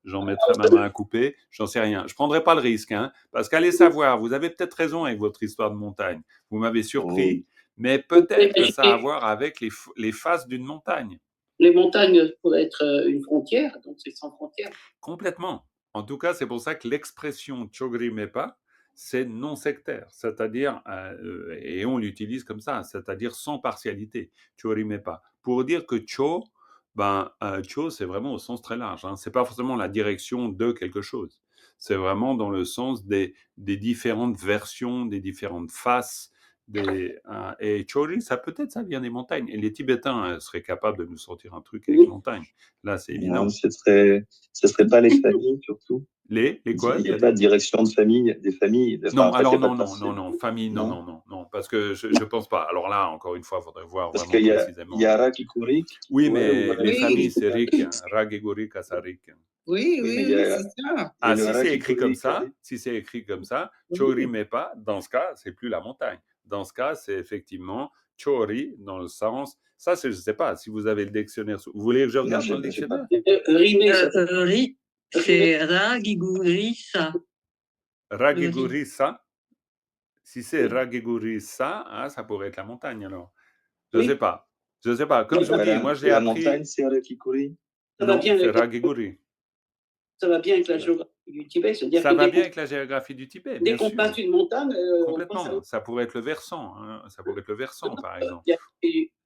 j'en mettrai ma main à couper, j'en sais rien. Je ne prendrai pas le risque, hein, parce qu'allez savoir, vous avez peut-être raison avec votre histoire de montagne. Vous m'avez surpris, mais peut-être que ça a à voir avec les faces d'une montagne. Les montagnes pourraient être une frontière, donc c'est sans frontière. Complètement. En tout cas, c'est pour ça que l'expression Chogrimepa, c'est non sectaire, c'est-à-dire, et on l'utilise comme ça, c'est-à-dire sans partialité, Chogrimepa. Pour dire que Cho, Cho, c'est vraiment au sens très large. Hein. C'est pas forcément la direction de quelque chose. C'est vraiment dans le sens des différentes versions, des différentes faces. Et Chori, ça vient des montagnes. Et les Tibétains seraient capables de nous sortir un truc avec les montagnes. Là, c'est évident. Non, ce serait pas les familles, surtout. Les quoi? Il n'y a pas de direction de famille, des familles. Non, alors famille, non, parce que je ne pense pas. Alors là, encore une fois, il faudrait voir parce vraiment précisément. Il y a Rakikurik. Oui, mais les familles, c'est Rik, Ragigurik, Asarik. Oui, c'est ça. Ah, si c'est écrit comme ça, Chorimepa, dans ce cas, c'est plus la montagne. Dans ce cas, c'est effectivement Chori, dans le sens... Ça, je ne sais pas, si vous avez le dictionnaire... Vous voulez que je regarde dans le dictionnaire? Ri, c'est Ragigurisa. Ragigurisa. Si c'est Ragigurisa, ça pourrait être la montagne, alors. Je ne sais pas. Comme je vous dis, moi, j'ai appris... La montagne, c'est Rakikuri? Non, c'est Ragiguri. Ça va bien avec la géographie du Tibet. Ça va bien avec la géographie du Tibet, dès qu'on passe une montagne... Complètement. Ça pourrait être le versant. Hein. Ça pourrait être le versant, par exemple. Il y a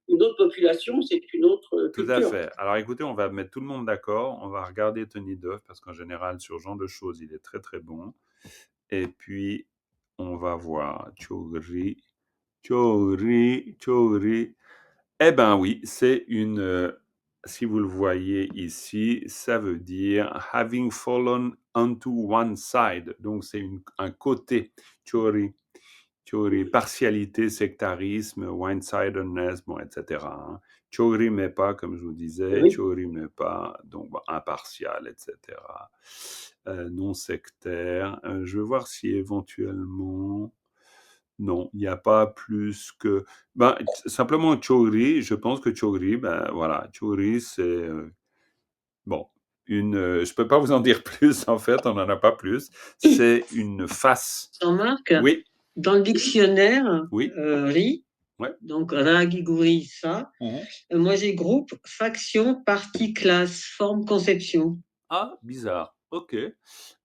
une autre population, c'est une autre culture. Tout à fait. Alors, écoutez, on va mettre tout le monde d'accord. On va regarder Tony Duff, parce qu'en général, sur ce genre de choses, il est très, très bon. Et puis, on va voir Chogri. Eh bien oui, c'est une... si vous le voyez ici, ça veut dire « having fallen onto one side ». Donc, c'est un côté. Chori, partialité, sectarisme, one-sidedness, bon, etc. Hein. Chori mepa, comme je vous disais, oui. Chori mepa, donc impartial, etc. Non sectaire. Je vais voir si éventuellement... Non, il n'y a pas plus que... simplement Chogri, je pense que Chogri, voilà, Chogri, c'est... bon, je ne peux pas vous en dire plus, en fait, on n'en a pas plus. C'est une face. Jean-Marc, oui. Dans le dictionnaire, oui. Ri, ouais. donc Ragiguri, ça, moi j'ai groupe, faction, partie, classe, forme, conception. Ah, bizarre, ok.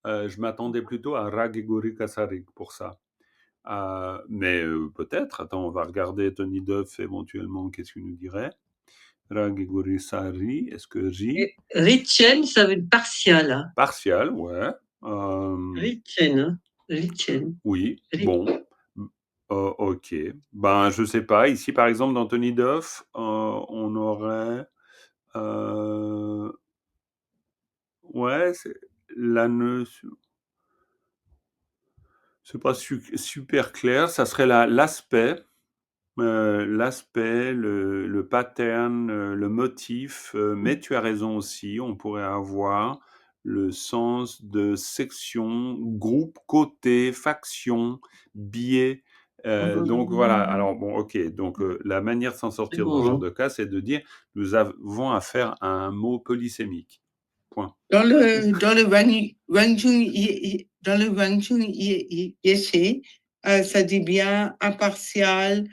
Je m'attendais plutôt à Ragiguri Kasarik pour ça. Mais peut-être, attends, on va regarder Tony Duff éventuellement, qu'est-ce qu'il nous dirait. Ragiguri Sari, est-ce que Ri... Ritchen, ça veut dire partial. Partial, ouais. Ritchen. Oui, bon. Ok. Je ne sais pas. Ici, par exemple, dans Tony Duff, on aurait... Ouais, c'est la notion. C'est pas super clair. Ça serait l'aspect, le pattern, le motif. Mais tu as raison aussi. On pourrait avoir le sens de section, groupe, côté, faction, biais. Donc voilà. Alors bon, ok. Donc la manière de s'en sortir dans ce genre de cas, c'est de dire nous avons affaire à un mot polysémique. Point. Dans le Wang Yeshe, ça dit bien impartial,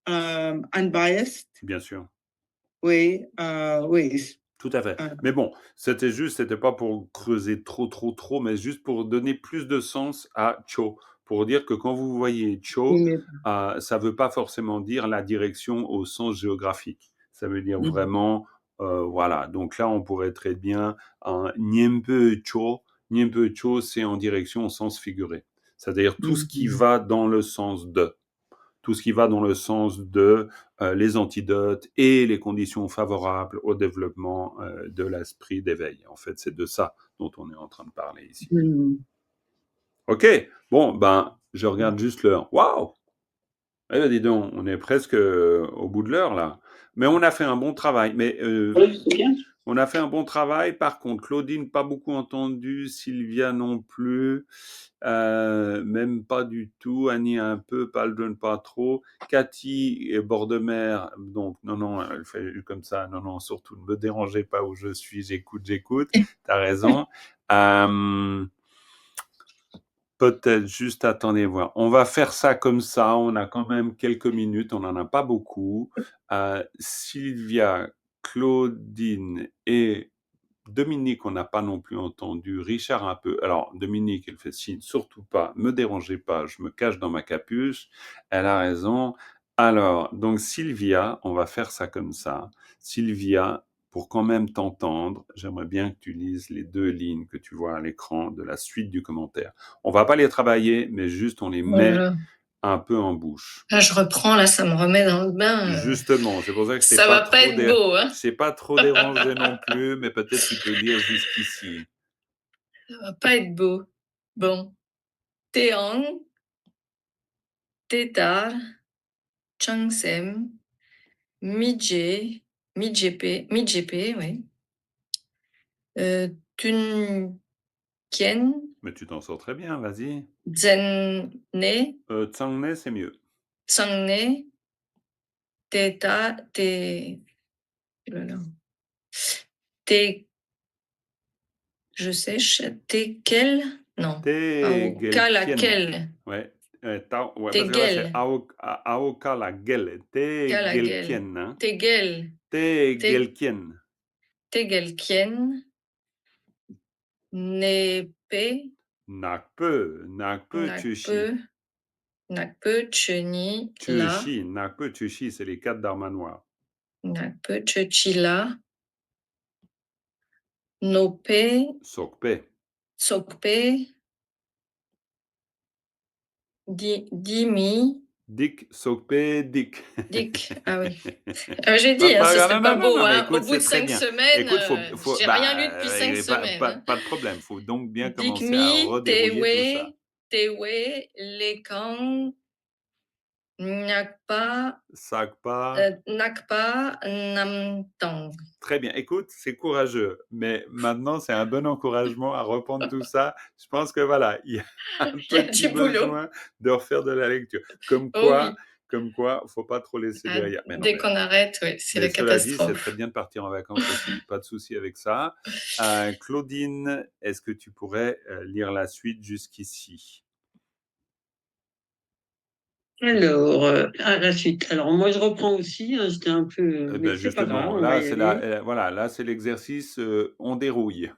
unbiased. Bien sûr. Oui, oui. Tout à fait. Mais bon, c'était pas pour creuser trop, mais juste pour donner plus de sens à Cho. Pour dire que quand vous voyez Cho, ça veut pas forcément dire la direction au sens géographique. Ça veut dire vraiment, voilà. Donc là, on pourrait très bien un Nyempe Cho. Nyempe Cho, c'est en direction au sens figuré. C'est-à-dire tout ce qui va dans le sens de. Tout ce qui va dans le sens de les antidotes et les conditions favorables au développement de l'esprit d'éveil. En fait, c'est de ça dont on est en train de parler ici. Ok, bon, ben, je regarde juste l'heure. Waouh! Eh, dis donc, on est presque au bout de l'heure, là. Mais on a fait un bon travail. Mais on a fait un bon travail. Par contre, Claudine, pas beaucoup entendu. Sylvia non plus. Même pas du tout. Annie un peu. Paldon pas trop. Cathy et bord de mer. Donc, non, elle fait comme ça. Non, surtout ne me dérangez pas où je suis. J'écoute. T'as raison. Peut-être juste attendez voir. On va faire ça comme ça. On a quand même quelques minutes. On n'en a pas beaucoup. Sylvia, Claudine et Dominique, on n'a pas non plus entendu. Richard un peu. Alors, Dominique, elle fait signe, surtout pas, me dérangez pas, je me cache dans ma capuche. Elle a raison. Alors, donc Sylvia, on va faire ça comme ça. Sylvia, pour quand même t'entendre, j'aimerais bien que tu lises les 2 lignes que tu vois à l'écran de la suite du commentaire. On va pas les travailler, mais juste on les met un peu en bouche. Là, je reprends, là, ça me remet dans le bain. Justement, c'est pour ça que ça va pas être beau, hein. C'est pas trop dérangé non plus, mais peut-être tu peux lire jusqu'ici. Ça va pas être beau. Bon. Teong, Tetar, Changsem, Midje, Midjepe, oui. Tun Kien. Mais tu t'en sors très bien, vas-y. Zenne. Tsangne, c'est mieux. Tsangne. Teta. Je sais, Tekel. Non. Kalakel. Ouais. Ouais, parce que là, c'est Aokala Gel. Tegelkien. Hein? Tegelkien. Tegelkien. Nepe. Nakpe, Tushi. Nakpe, Cheni, La. Nakpe, Tushi, c'est les 4 dharmas noirs. Nakpe, Chechila. Nope. Sokpe. Dimi. Dik, Sokpe, Dik. Dik, ah oui. J'ai dit, ça c'était pas beau. Hein. Écoute, au bout de 5 semaines, écoute, j'ai rien lu depuis 5 semaines. Pas de problème, il faut donc bien commencer à redérouiller tout ça. Tewe, Lekang, Nakpa, Namtang. Très bien. Écoute, c'est courageux, mais maintenant, c'est un bon encouragement à reprendre tout ça. Je pense que voilà, il y a un petit besoin de refaire de la lecture. Comme quoi, faut pas trop laisser derrière. Dès qu'on arrête, oui, c'est la catastrophe. Cela dit, c'est très bien de partir en vacances aussi. Pas de souci avec ça. Claudine, est-ce que tu pourrais lire la suite jusqu'ici? Alors, la suite. Alors, moi, je reprends aussi. Hein, j'étais un peu. Mais c'est pas grave. Là, c'est l'exercice. On dérouille.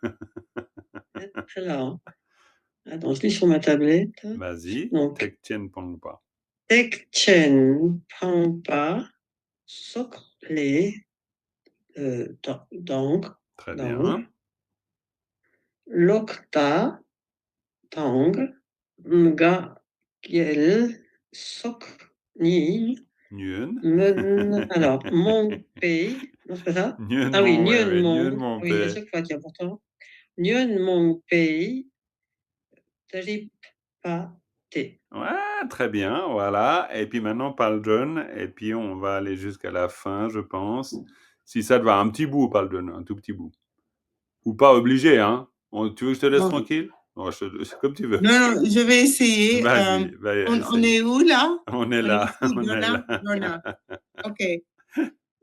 Alors, attends, je lis sur ma tablette. Vas-y. Tekchen Pangpa. Tekchen Pangpa. Sokle. Donc. Très bien. Lokta. Tang. Nga. Kiel. Sok. Ni. Nguyen. Alors, mon pays. Non, c'est pas ça? Nguyen, ah oui, Nguyen, mon. Oui, à chaque fois, tiens, pourtant. Nyon mon pays, Tajip pas té. Ouais, très bien, voilà. Et puis maintenant, Paldon, et puis on va aller jusqu'à la fin, je pense. Si ça te va, un petit bout, Paldon, un tout petit bout. Ou pas obligé, hein. Tu veux que je te laisse tranquille? C'est comme tu veux. Non, je vais essayer. Vas-y, on est où là? On est là, ici, on est là. Donna. Ok.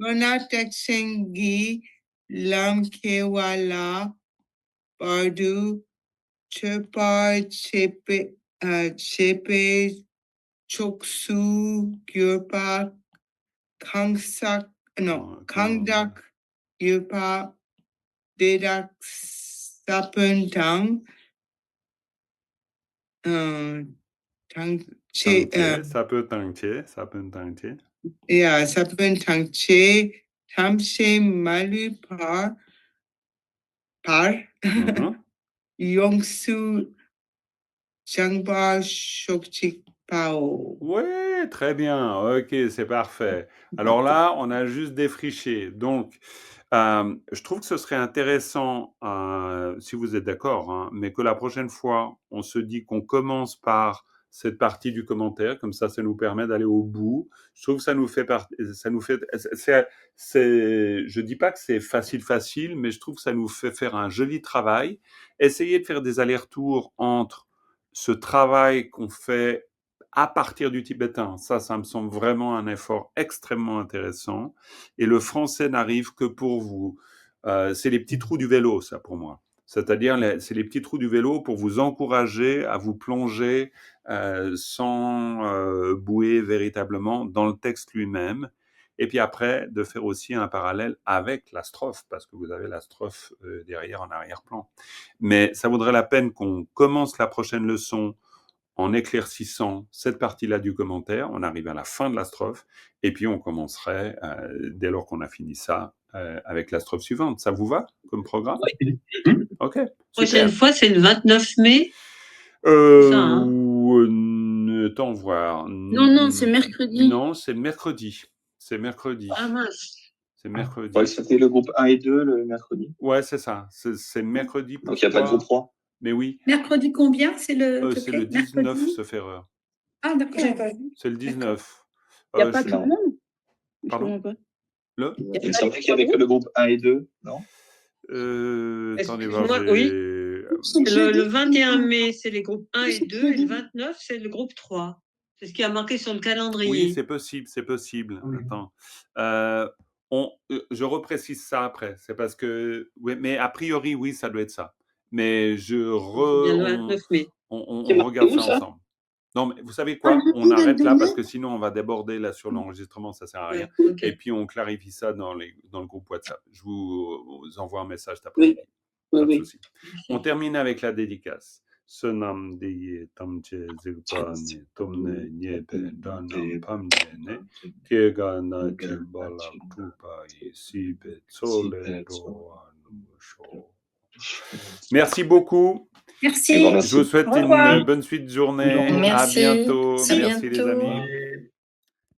Donna Teksengi, Lamkewala, Bardu, Chepa, Chepe, Choksu, Gyurpa, Kangsak, no, Kangdak, Gyurpa, Dedak, Sapentang, Sapentangche. Yeah, Sapentangche, Tamse Malu Par, Yongsu, Changba, Shokchik Pao. Ouais, très bien. Ok, c'est parfait. Alors là, on a juste défriché. Donc, je trouve que ce serait intéressant, si vous êtes d'accord, hein, mais que la prochaine fois, on se dit qu'on commence par cette partie du commentaire, comme ça nous permet d'aller au bout. Je trouve que je dis pas que c'est facile, mais je trouve que ça nous fait faire un joli travail. Essayez de faire des allers-retours entre ce travail qu'on fait à partir du tibétain. Ça me semble vraiment un effort extrêmement intéressant. Et le français n'arrive que pour vous. C'est les petits trous du vélo, ça, pour moi. C'est-à-dire, c'est les petits trous du vélo pour vous encourager à vous plonger sans bouer véritablement dans le texte lui-même. Et puis après, de faire aussi un parallèle avec la strophe, parce que vous avez la strophe derrière en arrière-plan. Mais ça vaudrait la peine qu'on commence la prochaine leçon en éclaircissant cette partie-là du commentaire. On arrive à la fin de la strophe, et puis on commencerait, dès lors qu'on a fini ça, avec la strophe suivante. Ça vous va comme programme? Oui. Ok. La prochaine fois, c'est le 29 mai. Attends voir. Non, c'est mercredi. Non, c'est mercredi. C'est mercredi. Ah mince. C'est mercredi. Ouais, c'était le groupe 1 et 2 le mercredi. Ouais, c'est ça. C'est mercredi. Donc il n'y a pas de groupe 3. Mais oui. Mercredi combien? C'est le 19, mercredi? sauf erreur. Ah d'accord, j'avais pas vu. C'est le 19. Il n'y a pas tout le monde? Pardon? Il me semblait qu'il n'y avait que le groupe 1 et 2, non? Attendez voir. Oui. Le 21 mai, c'est les groupes 1 et 2, et le 29, c'est le groupe 3. C'est ce qui a marqué sur le calendrier. Oui, c'est possible. Oui. Attends. Je reprécise ça après. C'est parce que... Oui, mais a priori, oui, ça doit être ça. Mais on regarde ça ensemble. Non, mais vous savez quoi? On arrête là parce que sinon on va déborder là sur l'enregistrement, ça sert à rien. Okay. Et puis on clarifie ça dans le groupe WhatsApp. Je vous envoie un message cet après-midi. Pas de souci. On termine avec la dédicace. Sonam diye tamche zilpani tomne nyepe danam pamne kega na chibala tupa isibe tsole roa. Merci beaucoup. Merci. Je vous souhaite une bonne suite de journée. Merci. À bientôt. À Merci bientôt. les amis.